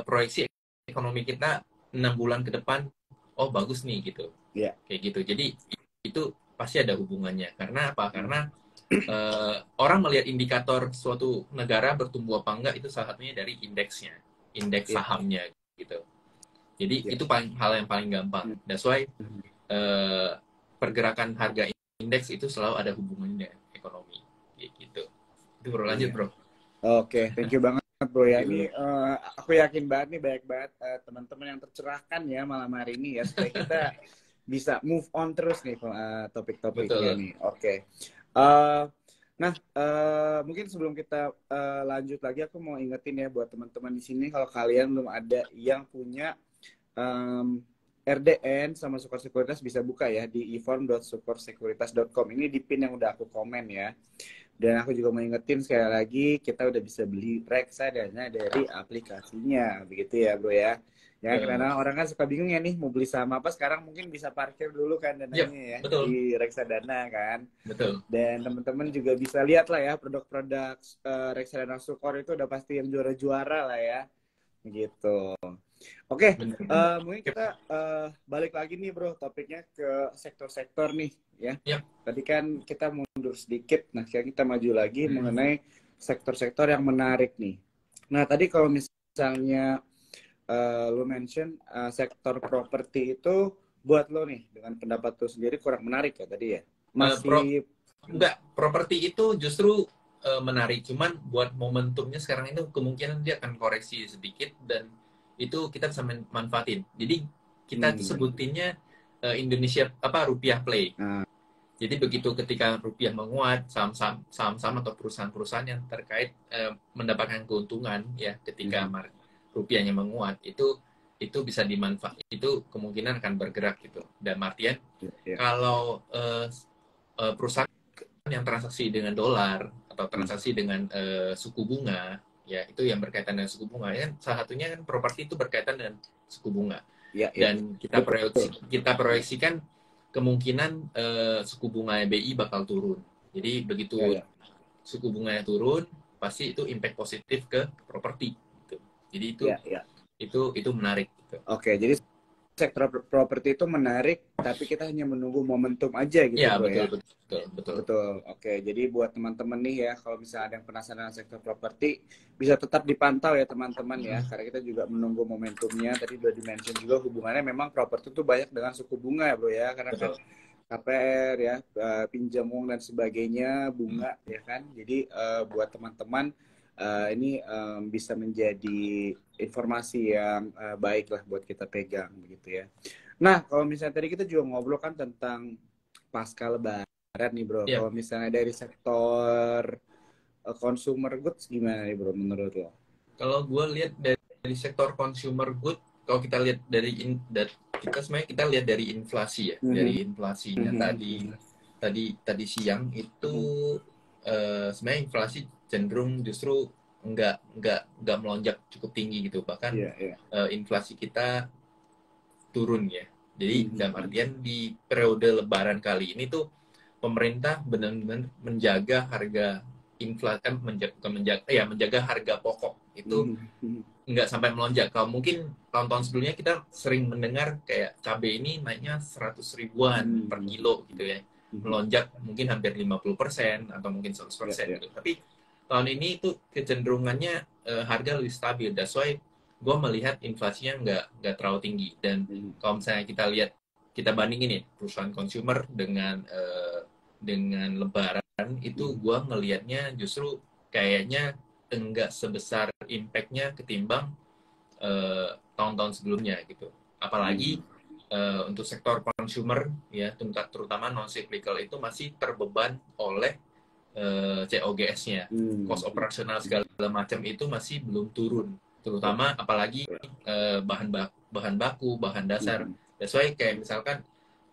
proyeksi ekonomi kita 6 bulan ke depan, oh bagus nih gitu, kayak gitu. Jadi itu pasti ada hubungannya. Karena apa? Karena orang melihat indikator suatu negara bertumbuh apa enggak itu salah satunya dari indeksnya, indeks sahamnya gitu. Jadi itu hal yang paling gampang. That's why pergerakan harga indeks itu selalu ada hubungannya dengan ekonomi, gitu. Itu bro, lanjut bro. Oke, thank you banget bro ya. Ini aku yakin banget nih banyak banget teman-teman yang tercerahkan ya malam hari ini ya, supaya kita bisa move on terus nih topik-topiknya nih. Oke. Nah, mungkin sebelum kita lanjut lagi, aku mau ingetin ya buat teman-teman di sini, kalau kalian belum ada yang punya RDN sama Sukor Sekuritas, bisa buka ya di eform.sukorsekuritas.com. Ini di pin yang udah aku komen ya. Dan aku juga mau ingetin sekali lagi, kita udah bisa beli reksadana dari aplikasinya, begitu ya bro ya. Ya, karena orang kan suka bingung ya nih mau beli saham apa, sekarang mungkin bisa parkir dulu kan dananya ya di reksadana kan. Betul. Dan teman-teman juga bisa lihat lah ya produk-produk reksadana Sukor itu udah pasti yang juara-juara lah ya, gitu. Oke, mungkin kita balik lagi nih bro, topiknya ke sektor-sektor nih ya. Tadi kan kita mundur sedikit, nah sekarang kita maju lagi mengenai sektor-sektor yang menarik nih. Nah tadi kalau misalnya lo mention sektor properti itu buat lo nih dengan pendapat lo sendiri kurang menarik ya tadi ya? Masih enggak, properti itu justru menarik, cuman buat momentumnya sekarang itu kemungkinan dia akan koreksi sedikit dan itu kita bisa manfaatin. Jadi kita tuh sebutinnya Indonesia rupiah play. Jadi begitu ketika rupiah menguat, saham-saham atau perusahaan-perusahaan yang terkait mendapatkan keuntungan ya ketika rupiahnya menguat, itu bisa dimanfaatkan, itu kemungkinan akan bergerak gitu. Dan artian kalau perusahaan yang transaksi dengan dolar atau transaksi dengan suku bunga, ya itu yang berkaitan dengan suku bunga, ya salah satunya kan properti itu berkaitan dengan suku bunga. Dan kita proyeksikan kemungkinan suku bunga BI bakal turun. Jadi begitu suku bunganya turun, pasti itu impact positif ke properti. Gitu. Jadi itu menarik. Gitu. Oke, jadi sektor properti itu menarik, tapi kita hanya menunggu momentum aja gitu bro ya. Betul. Oke, jadi buat teman-teman nih ya, kalau misalnya ada yang penasaran dengan sektor properti, bisa tetap dipantau ya teman-teman ya, karena kita juga menunggu momentumnya. Tadi udah dimention juga hubungannya memang properti itu banyak dengan suku bunga ya bro ya, karena kan KPR ya, pinjam uang dan sebagainya, bunga ya kan. Jadi buat teman-teman ini bisa menjadi informasi yang baik lah buat kita pegang begitu ya. Nah, kalau misalnya tadi kita juga ngobrol kan tentang pasca lebaran nih bro. Kalau misalnya dari sektor consumer goods gimana nih bro menurut lo? Kalau gue lihat dari sektor consumer good, kalau kita lihat dari kita lihat dari inflasi ya, dari inflasinya tadi siang itu sebenarnya inflasi cenderung justru nggak melonjak cukup tinggi gitu, bahkan inflasi kita turun ya. Jadi dalam artian di periode Lebaran kali ini tuh pemerintah benar-benar menjaga harga inflasi, menjaga harga pokok itu nggak sampai melonjak. Kalau mungkin tahun-tahun sebelumnya kita sering mendengar kayak cabai ini naiknya 100 ribuan per kilo gitu ya, melonjak mungkin hampir 50% atau mungkin 100% gitu. Tapi tahun ini itu kecenderungannya harga lebih stabil. That's why gue melihat inflasinya nggak terlalu tinggi. Dan kalau misalnya kita bandingin nih perusahaan consumer dengan Lebaran itu, gue ngelihatnya justru kayaknya enggak sebesar impact-nya ketimbang tahun-tahun sebelumnya gitu. Apalagi untuk sektor consumer ya, terutama non cyclical itu masih terbeban oleh COGS-nya, cost operasional segala macam itu masih belum turun, terutama apalagi bahan baku, bahan dasar. That's why kayak misalkan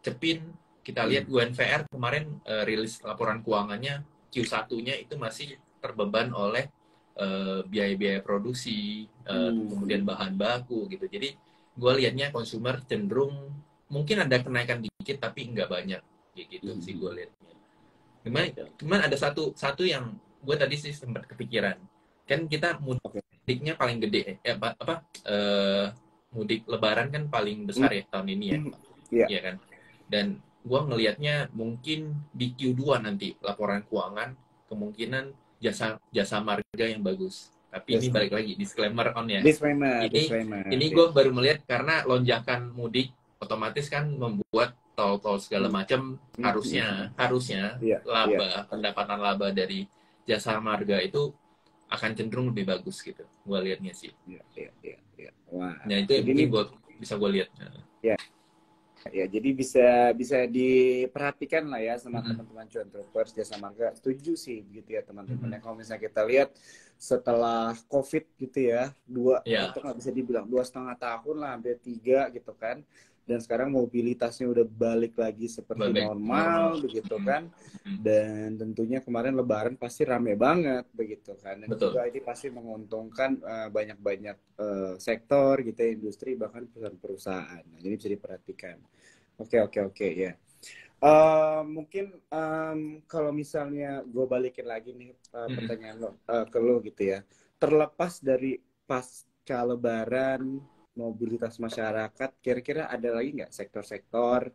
Cepin, kita lihat UNVR kemarin rilis laporan keuangannya Q1-nya itu masih terbeban oleh biaya-biaya produksi, kemudian bahan baku gitu. Jadi gue lihatnya consumer cenderung mungkin ada kenaikan dikit tapi nggak banyak gitu sih gue lihatnya. Cuman ada satu yang gue tadi sih sempat kepikiran, kan kita mudiknya paling gede mudik Lebaran kan paling besar ya tahun ini ya kan. Dan gue ngelihatnya mungkin di Q2 nanti laporan keuangan kemungkinan jasa marga yang bagus. Tapi ini balik lagi disclaimer on ya. Ini gue baru melihat karena lonjakan mudik otomatis kan membuat tol segala macam harusnya pendapatan laba dari jasa marga itu akan cenderung lebih bagus gitu. Gue lihatnya sih. Wah. Nah itu yang mungkin bisa gue lihat. Ya, jadi bisa diperhatikan lah ya sama teman-teman cuan troopers jasa marga. Setuju sih gitu ya teman-teman. Kalau misalnya kita lihat setelah COVID gitu ya, itu nggak bisa dibilang 2,5 tahun lah, hampir 3 gitu kan. Dan sekarang mobilitasnya udah balik lagi seperti normal begitu kan. Dan tentunya kemarin Lebaran pasti rame banget begitu kan. Dan juga ini pasti menguntungkan banyak-banyak sektor gitu ya, industri bahkan perusahaan-perusahaan. Nah, jadi bisa diperhatikan. Oke ya. Mungkin kalau misalnya gue balikin lagi nih pertanyaan ke lo gitu ya. Terlepas dari pasca Lebaran, mobilitas masyarakat, kira-kira ada lagi nggak sektor-sektor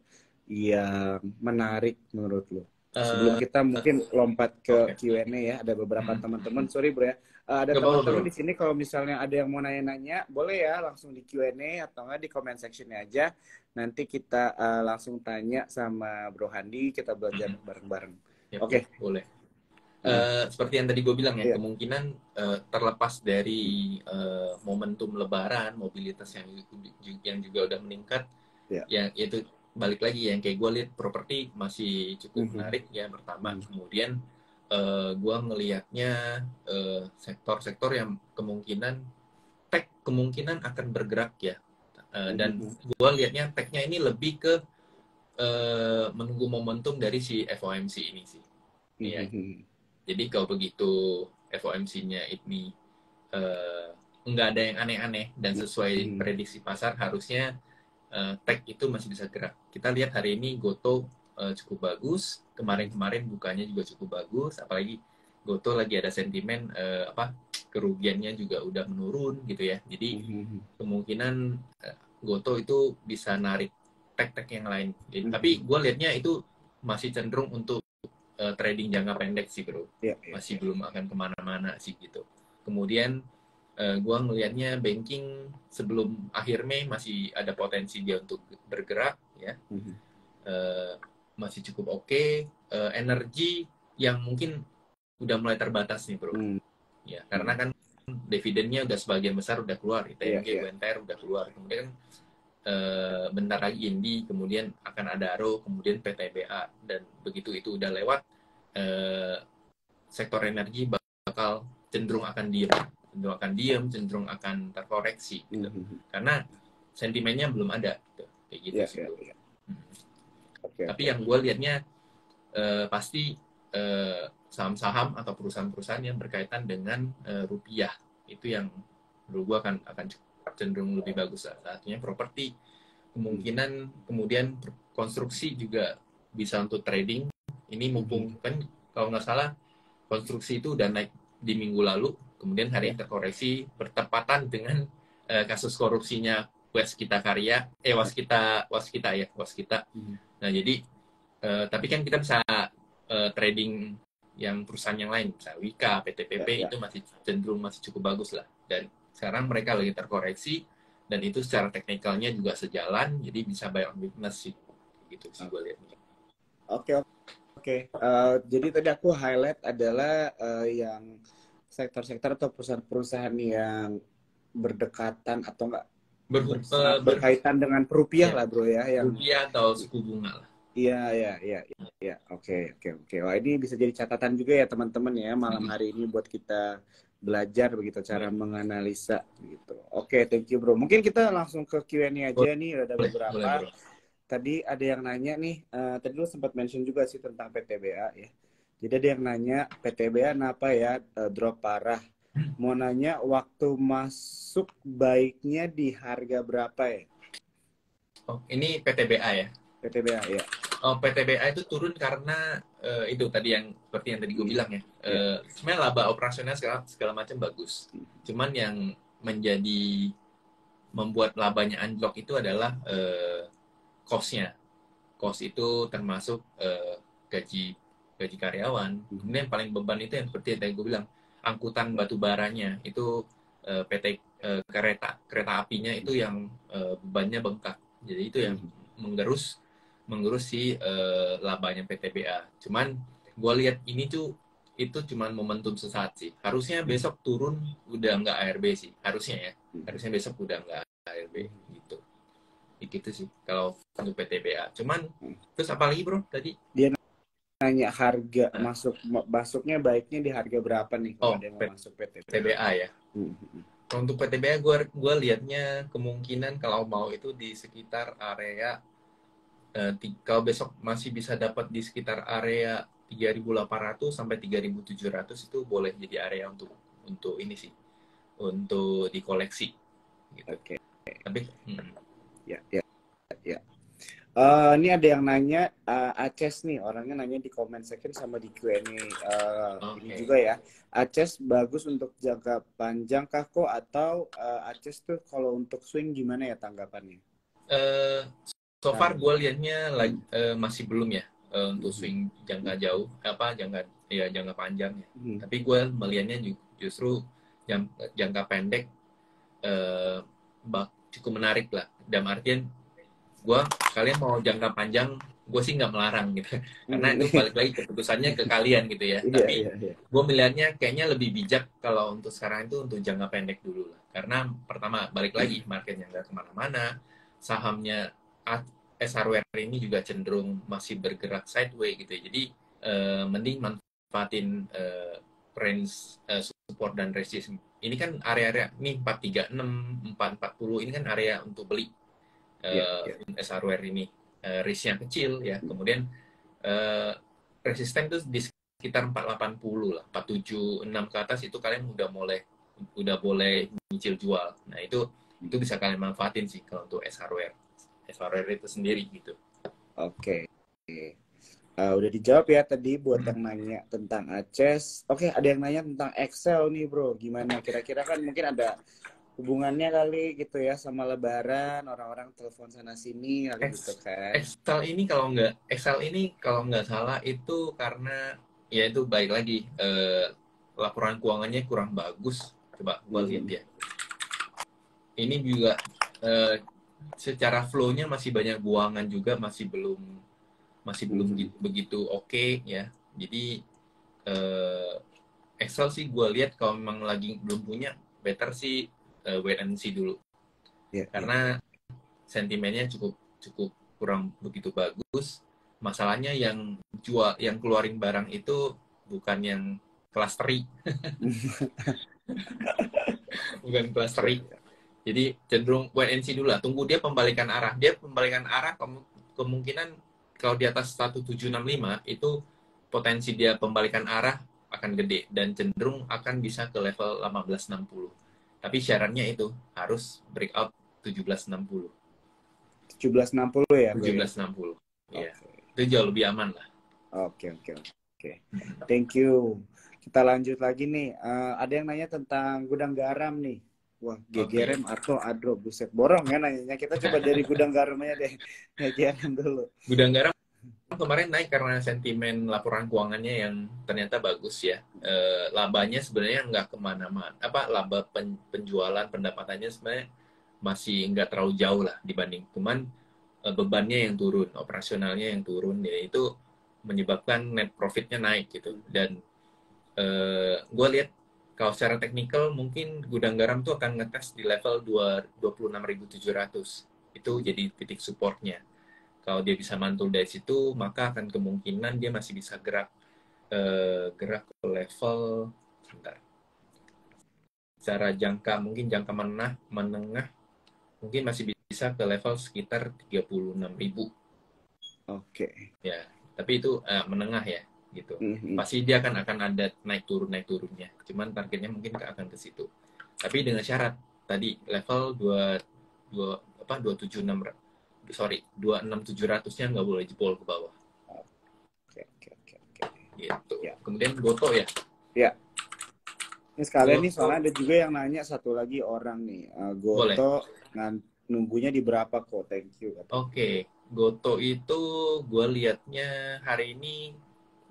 yang menarik menurut lo? Sebelum kita mungkin lompat ke Q&A ya, ada beberapa teman-teman, sorry bro ya, ada teman-teman di sini kalau misalnya ada yang mau nanya-nanya, boleh ya langsung di Q&A atau nggak di comment sectionnya aja. Nanti kita langsung tanya sama Bro Handi, kita belajar bareng-bareng. Oke, boleh. Seperti yang tadi gue bilang ya, kemungkinan terlepas dari momentum Lebaran, mobilitas yang juga udah meningkat, ya itu balik lagi yang kayak gue lihat properti masih cukup menarik ya pertama. Kemudian gue ngelihatnya sektor-sektor yang kemungkinan akan bergerak ya. Dan gue lihatnya tech-nya ini lebih ke menunggu momentum dari si FOMC ini sih. Ya. Jadi kalau begitu FOMC-nya ini nggak ada yang aneh-aneh dan sesuai prediksi pasar, harusnya tech itu masih bisa gerak. Kita lihat hari ini Goto cukup bagus, kemarin bukanya juga cukup bagus, apalagi Goto lagi ada sentimen kerugiannya juga udah menurun gitu ya. Jadi kemungkinan Goto itu bisa narik tech yang lain. Tapi gue lihatnya itu masih cenderung untuk trading jangka pendek sih bro, masih belum akan kemana-mana sih gitu. Kemudian gue ngelihatnya banking sebelum akhir Mei masih ada potensi dia untuk bergerak ya, masih cukup oke. Energi yang mungkin udah mulai terbatas nih bro, ya karena kan dividennya udah sebagian besar udah keluar, ITMG, UNTR udah keluar, kemudian bentar lagi Indi, kemudian akan ada Aro, kemudian PTBA, dan begitu itu udah lewat, sektor energi bakal cenderung akan diam, cenderung akan terkoreksi gitu. Karena sentimennya belum ada gitu. kayak gitu sih. Oke. Tapi yang gue liatnya pasti saham-saham atau perusahaan-perusahaan yang berkaitan dengan rupiah itu yang menurut gue akan cenderung lebih bagus lah. Artinya properti kemungkinan, kemudian konstruksi juga bisa untuk trading. Ini mumpung kan kalau nggak salah konstruksi itu udah naik di minggu lalu, kemudian hari ini terkoreksi bertepatan dengan kasus korupsinya Waskita Karya, Waskita. Nah jadi tapi kan kita bisa trading yang perusahaan yang lain, misalnya Wika, PTPP itu masih cenderung masih cukup bagus lah. Dan sekarang mereka lagi terkoreksi dan itu secara teknikalnya juga sejalan, jadi bisa buy on weakness sih, gitu sih gue lihatnya. Oke. Jadi tadi aku highlight adalah yang sektor-sektor atau perusahaan-perusahaan yang berdekatan atau enggak berkaitan dengan rupiah lah bro ya, yang rupiah atau suku bunga lah. Iya. Oke. Wah, ini bisa jadi catatan juga ya teman-teman ya malam hari ini buat kita belajar begitu cara menganalisa gitu. Oke, thank you bro. Mungkin kita langsung ke Q&A aja nih, ada beberapa. Tadi ada yang nanya nih, tadi lu sempat mention juga sih tentang PTBA ya. Jadi ada yang nanya PTBA kenapa ya drop parah. Mau nanya waktu masuk baiknya di harga berapa ya? Oh, ini PTBA ya? PTBA ya. Oh, PTBA itu turun karena itu tadi yang seperti yang tadi gue bilang ya. Sebenarnya laba operasional segala macam bagus. Cuman yang membuat labanya anjlok itu adalah cost-nya. Cost itu termasuk gaji karyawan. Kemudian yang paling beban itu yang seperti yang tadi gue bilang, angkutan batu baranya itu PT kereta apinya itu yang bebannya bengkak. Jadi itu yang menggerus si labanya PTBA. Cuman gue lihat ini tuh itu cuman momentum sesaat sih. Harusnya besok turun udah nggak ARB sih. Harusnya ya. Harusnya besok udah nggak ARB gitu. Gitu sih kalau untuk PTBA. Cuman terus apa lagi bro tadi? Dia nanya harga masuknya baiknya di harga berapa nih kalau dia mau masuk PTBA ya. Untuk PTBA gue lihatnya kemungkinan kalau mau itu di sekitar area kalau besok masih bisa dapat di sekitar area 3.800 sampai 3.700 itu boleh jadi area untuk ini sih, untuk dikoleksi gitu. Oke. Tapi ya. Ini ada yang nanya Aces nih, orangnya nanya di comment section sama di Q&A ini juga ya. Aces bagus untuk jangka panjang kah kok, atau Aces tuh kalau untuk swing gimana ya tanggapannya? So far gue liatnya masih belum ya untuk swing jangka jauh, jangka panjang ya. Tapi gue melihatnya justru jangka pendek cukup menarik lah. Dalam artian kalian mau jangka panjang, gue sih nggak melarang gitu. Karena itu balik lagi keputusannya ke kalian gitu ya. Tapi gue melihatnya kayaknya lebih bijak kalau untuk sekarang itu untuk jangka pendek dulu lah. Karena pertama balik lagi marketnya nggak kemana-mana, sahamnya SRWR ini juga cenderung masih bergerak sideways gitu ya. Jadi mending manfaatin range support dan resistance. Ini kan area-area nih 436, 440 ini kan area untuk beli SRWR ini. Risknya kecil ya. Kemudian resisten itu di sekitar 480 lah, 476 ke atas itu kalian udah boleh nyicil jual. Nah itu bisa kalian manfaatin sih kalau untuk SRWR itu sendiri gitu. Oke. Udah dijawab ya tadi buat yang nanya tentang Aces. Oke, ada yang nanya tentang Excel nih bro. Gimana? Kira-kira kan mungkin ada hubungannya kali gitu ya sama Lebaran, orang-orang telepon sana sini kali gitu kan. Excel ini kalau nggak salah itu karena ya itu baik lagi laporan keuangannya kurang bagus. Coba gua lihat ya. Ini juga secara flow-nya masih banyak buangan juga, masih belum begitu oke ya. Jadi Excel sih gue lihat kalau memang lagi belum punya, better sih wait and see dulu. Karena sentimennya cukup kurang begitu bagus. Masalahnya yang keluarin barang itu bukan yang kelas teri. Bukan kelas teri. Jadi cenderung wait and see dulu lah. Tunggu dia pembalikan arah. Dia pembalikan arah kemungkinan kalau di atas 1765 itu potensi dia pembalikan arah akan gede dan cenderung akan bisa ke level 1860. Tapi syaratnya itu harus breakout 1760. 1760 ya, bro? 1760. Iya. Okay. Itu jauh lebih aman lah. Oke. Thank you. Kita lanjut lagi nih. Ada yang nanya tentang gudang garam nih. Wah, GGRM atau Adro, buset borong ya nanya. Kita coba dari gudang garamnya deh. GGRM dulu. Gudang garam kemarin naik karena sentimen laporan keuangannya yang ternyata bagus ya. Labanya sebenarnya nggak kemana-mana. Laba penjualan pendapatannya sebenarnya masih nggak terlalu jauh lah dibanding. Cuman bebannya yang turun, operasionalnya yang turun, ya itu menyebabkan net profitnya naik gitu. Dan gue lihat kalau secara teknikal mungkin gudang garam tuh akan ngetes di level 26.700. Itu jadi titik supportnya. Kalau dia bisa mantul dari situ, maka akan kemungkinan dia masih bisa gerak ke level sebentar. Secara mungkin jangka menengah mungkin masih bisa ke level sekitar 36.000. Oke. Ya, tapi itu menengah ya gitu. Pasti dia akan ada naik turunnya. Cuman targetnya mungkin akan ke situ. Tapi dengan syarat tadi level 26.700-nya nggak boleh jebol ke bawah. Oke. Gitu. Ya. Kemudian Goto ya. Ya. Ini sekalian nih soalnya ada juga yang nanya satu lagi orang nih. Goto nunggunya di berapa kok? Thank you. Oke. Goto itu gue liatnya hari ini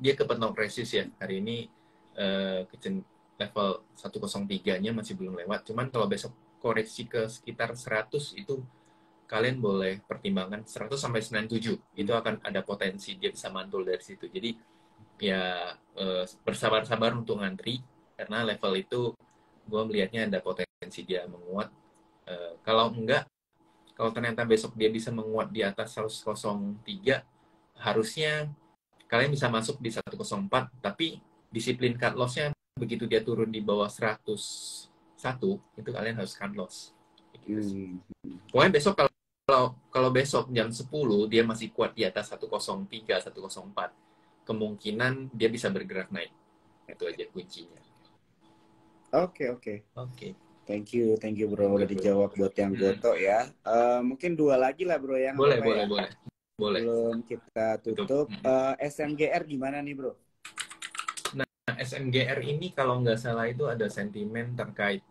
dia kepentok resist ya. Hari ini level 103-nya masih belum lewat. Cuman kalau besok koreksi ke sekitar 100 itu kalian boleh pertimbangkan 100 sampai 97. Itu akan ada potensi dia bisa mantul dari situ. Jadi ya bersabar-sabar untuk ngantri karena level itu gue melihatnya ada potensi dia menguat. Kalau enggak, kalau ternyata besok dia bisa menguat di atas 103, harusnya kalian bisa masuk di 104, tapi disiplin cut loss-nya begitu dia turun di bawah 101, itu kalian harus cut loss. Pokoknya besok kalau besok jam 10 dia masih kuat di atas 103, 104, kemungkinan dia bisa bergerak naik. Itu aja kuncinya. Oke. Thank you bro, udah dijawab buat yang Goto ya. Mungkin dua lagi lah bro yang boleh. Belum kita tutup. SMGR gimana nih bro? Nah, SMGR ini kalau nggak salah itu ada sentimen terkait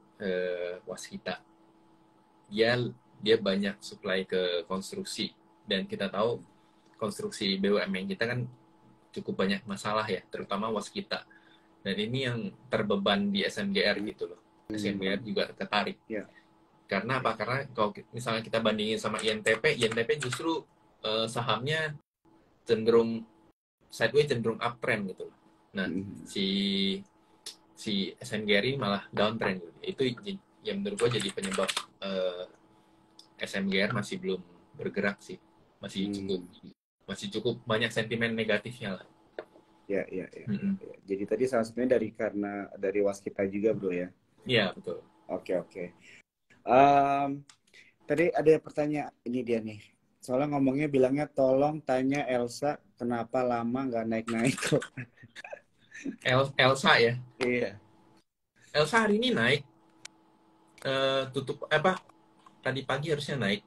waskita. Dia banyak supply ke konstruksi dan kita tahu konstruksi BUMN kita kan cukup banyak masalah ya, terutama waskita. Dan ini yang terbeban di SMGR gitu loh. SMGR juga tertarik. Yeah. Karena apa? Karena kalau misalnya kita bandingin sama INTP justru sahamnya cenderung sideways, cenderung uptrend gitu loh. Nah, si SMGR ini malah downtrend gitu. Itu yang menurut gue jadi penyebab SMGR masih belum bergerak sih. Masih cukup banyak sentimen negatifnya lah. Ya. Jadi tadi salah satunya karena dari waskita juga bro ya? Iya, betul. Oke. Tadi ada pertanyaan, ini dia nih. Soalnya ngomongnya bilangnya tolong tanya Elsa kenapa lama nggak naik-naik kok. Elsa ya? Iya. Elsa hari ini naik. Tadi pagi harusnya naik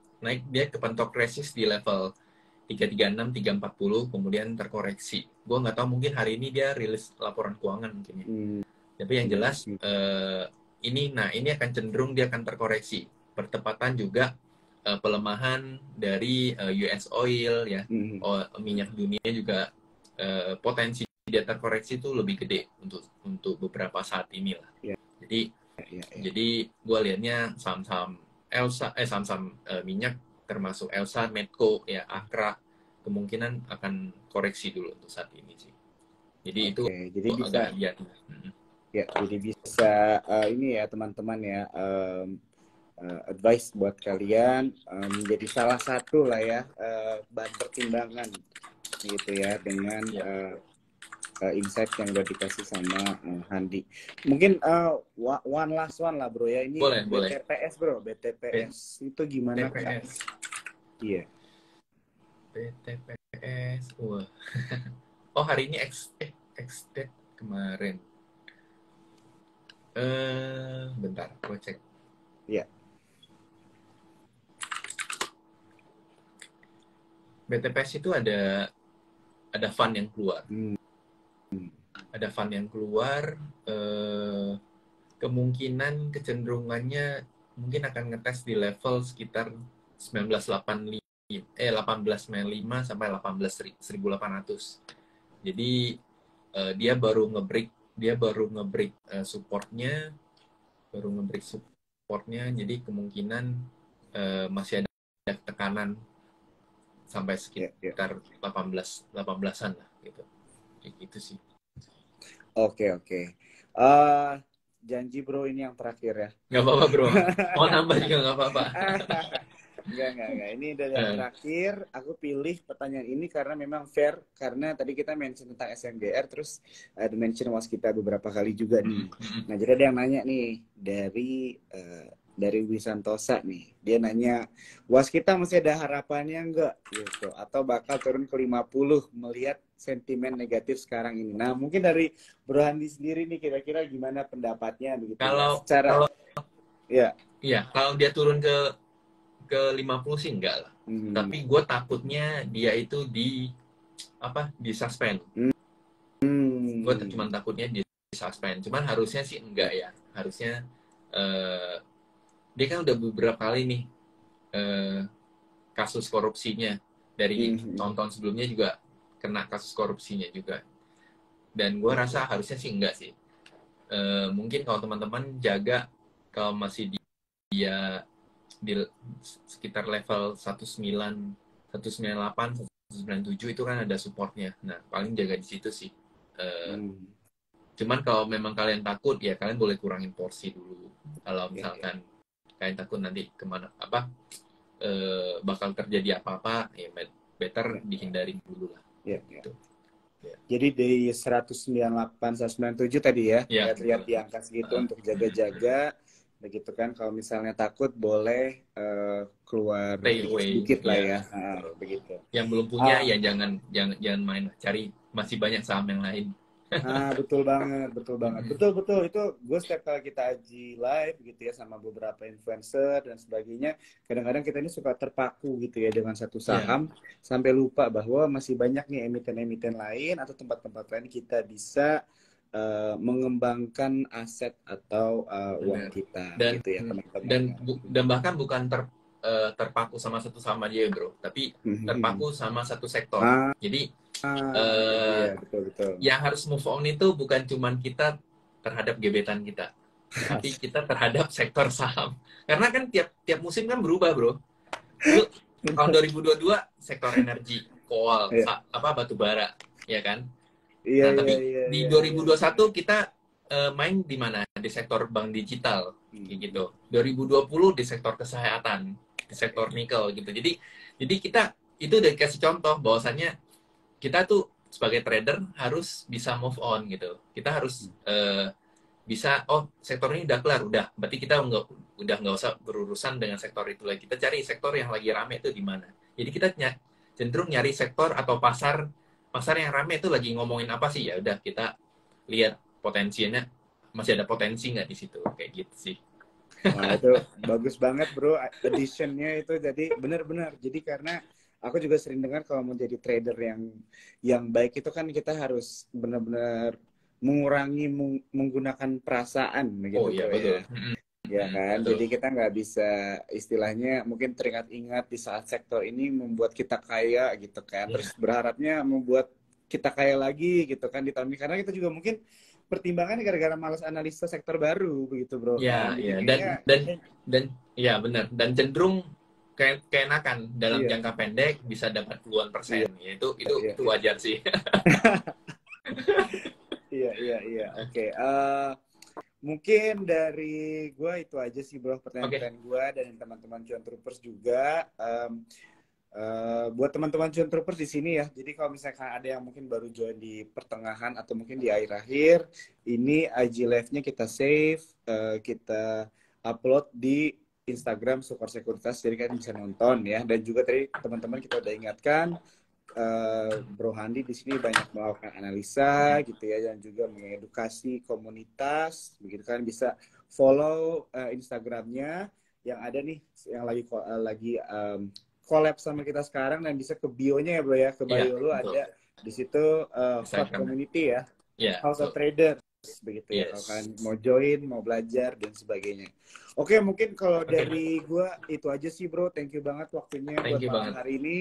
dia kepentok resist di level 336, 340, kemudian terkoreksi. Gue nggak tahu, mungkin hari ini dia rilis laporan keuangan mungkin ya. Tapi yang jelas ini akan cenderung dia akan terkoreksi. Bertepatan juga pelemahan dari US oil ya, minyak dunia juga potensi dia terkoreksi itu lebih gede untuk beberapa saat ini lah. Jadi gue lihatnya saham-saham Elsa, saham-saham minyak termasuk Elsa, Medco, ya Akra, kemungkinan akan koreksi dulu untuk saat ini sih. Jadi itu bisa agak lihat. Ya, jadi bisa ini ya teman-teman ya, advice buat kalian menjadi salah satu lah ya bahan pertimbangan gitu ya dengan insight yang udah dikasih sama Handi. Mungkin one last one lah bro ya. Ini Boleh, BTPS bro, BTPS itu gimana Kak? BTPS. Iya. BTPS. Wah. Oh, hari ini X-date kemarin. Bentar, gue cek. Iya. BTPS itu ada fund yang keluar. Ada fund yang keluar, kemungkinan kecenderungannya mungkin akan ngetes di level sekitar 1895 sampai 18.800. Jadi dia baru nge-break supportnya, jadi kemungkinan masih ada tekanan sampai sekitar 18-an lah gitu. Kayak gitu sih. Oke. Janji bro ini yang terakhir ya. Nggak apa-apa bro. Mau nambah juga nggak apa-apa. Enggak. Ini dari yang terakhir. Aku pilih pertanyaan ini karena memang fair. Karena tadi kita mention tentang SMGR. Terus ada mention waskita beberapa kali juga nih. Nah jadi ada yang nanya nih. Dari Wisantosa nih. Dia nanya, waskita masih ada harapannya enggak? Gitu. Atau bakal turun ke 50 melihat sentimen negatif sekarang ini. Nah mungkin dari Bro Handi sendiri nih kira-kira gimana pendapatnya begitu? Kalau dia turun ke 50 sih enggak lah. Tapi gue takutnya dia itu di suspend. Gue cuma takutnya di suspend. Cuman harusnya sih enggak ya. Harusnya dia kan udah beberapa kali nih kasus korupsinya. Dari tahun-tahun sebelumnya juga kena kasus korupsinya juga. Dan gue rasa harusnya sih enggak sih. Mungkin kalau teman-teman jaga kalau masih dia di sekitar level 198, 197 itu kan ada supportnya. Nah, paling jaga di situ sih. Cuman kalau memang kalian takut, ya kalian boleh kurangin porsi dulu. Kalau misalkan kalian takut nanti kemana bakal terjadi apa-apa, ya better dihindari dulu lah. Gitu. Jadi dari 198, 197 tadi ya, lihat-lihat di angka segitu untuk jaga-jaga. Begitu kan, kalau misalnya takut boleh keluar sedikit lah ya. Begitu. Yang belum punya ya jangan main, cari, masih banyak saham yang lain. Betul banget. Betul. Itu gue setiap kali kita aji live gitu ya sama beberapa influencer dan sebagainya, kadang-kadang kita ini suka terpaku gitu ya dengan satu saham sampai lupa bahwa masih banyak nih emiten-emiten lain atau tempat-tempat lain kita bisa mengembangkan aset atau uang kita gitu ya teman-teman. Dan bahkan bukan terpaku sama satu saham aja ya bro, tapi terpaku sama satu sektor. Jadi betul. yang harus move on itu bukan cuman kita terhadap gebetan kita, tapi kita terhadap sektor saham. Karena kan tiap musim kan berubah bro. Dulu tahun 2022 sektor energi, coal, batu bara, ya kan? Tapi di 2021 kita main di mana? Di sektor bank digital, gitu. 2020 di sektor kesehatan, di sektor nikel, gitu. Jadi kita itu udah dikasih contoh bahwasannya kita tuh sebagai trader harus bisa move on gitu. Kita harus bisa, sektor ini udah kelar, berarti kita udah nggak usah berurusan dengan sektor itu lagi. Kita cari sektor yang lagi rame itu di mana. Jadi kita cenderung nyari sektor atau pasar yang rame itu lagi ngomongin apa sih, ya udah kita lihat potensinya, masih ada potensi nggak di situ, kayak gitu sih. Wah itu bagus banget bro, additionnya itu jadi benar-benar. Jadi karena aku juga sering dengar kalau mau jadi trader yang baik itu kan kita harus benar-benar mengurangi menggunakan perasaan gitu betul. Ya kan, betul. Jadi kita nggak bisa istilahnya mungkin teringat-ingat di saat sektor ini membuat kita kaya gitu kan, terus berharapnya membuat kita kaya lagi gitu kan di tahun ini, karena kita juga mungkin pertimbangannya gara-gara malas analisa sektor baru begitu bro. Dan benar, dan cenderung keenakan dalam jangka pendek bisa dapat puluhan persen. Itu wajar sih. Iya. Oke. Mungkin dari gue itu aja sih bro pertanyaan gue dan teman-teman Cuan Troopers juga. Buat teman-teman Cuan Troopers di sini ya. Jadi kalau misalkan ada yang mungkin baru join di pertengahan atau mungkin di akhir-akhir, ini IG Live-nya kita save, kita upload di Instagram Sukor Sekuritas, jadi kalian bisa nonton ya. Dan juga tadi teman-teman kita udah ingatkan, Bro Handi di sini banyak melakukan analisa gitu ya, dan juga mengedukasi komunitas. Begitu kan bisa follow Instagramnya yang ada nih, yang lagi collab sama kita sekarang, dan bisa ke bio-nya ya bro ya, ke bio lu ada di situ Hot Community ya, House of Traders begitu ya, kalau kalian mau join, mau belajar dan sebagainya. Oke, mungkin kalau dari gua itu aja sih bro, thank you banget waktunya buat malam hari ini.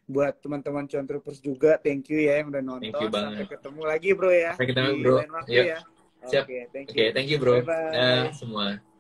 Buat teman-teman Cuan Troopers juga, thank you ya yang udah nonton. Sampai ketemu lagi bro ya, sampai ketemu di bro lain waktu ya. Siap. Oke, thank you bro. Bye-bye. Semua.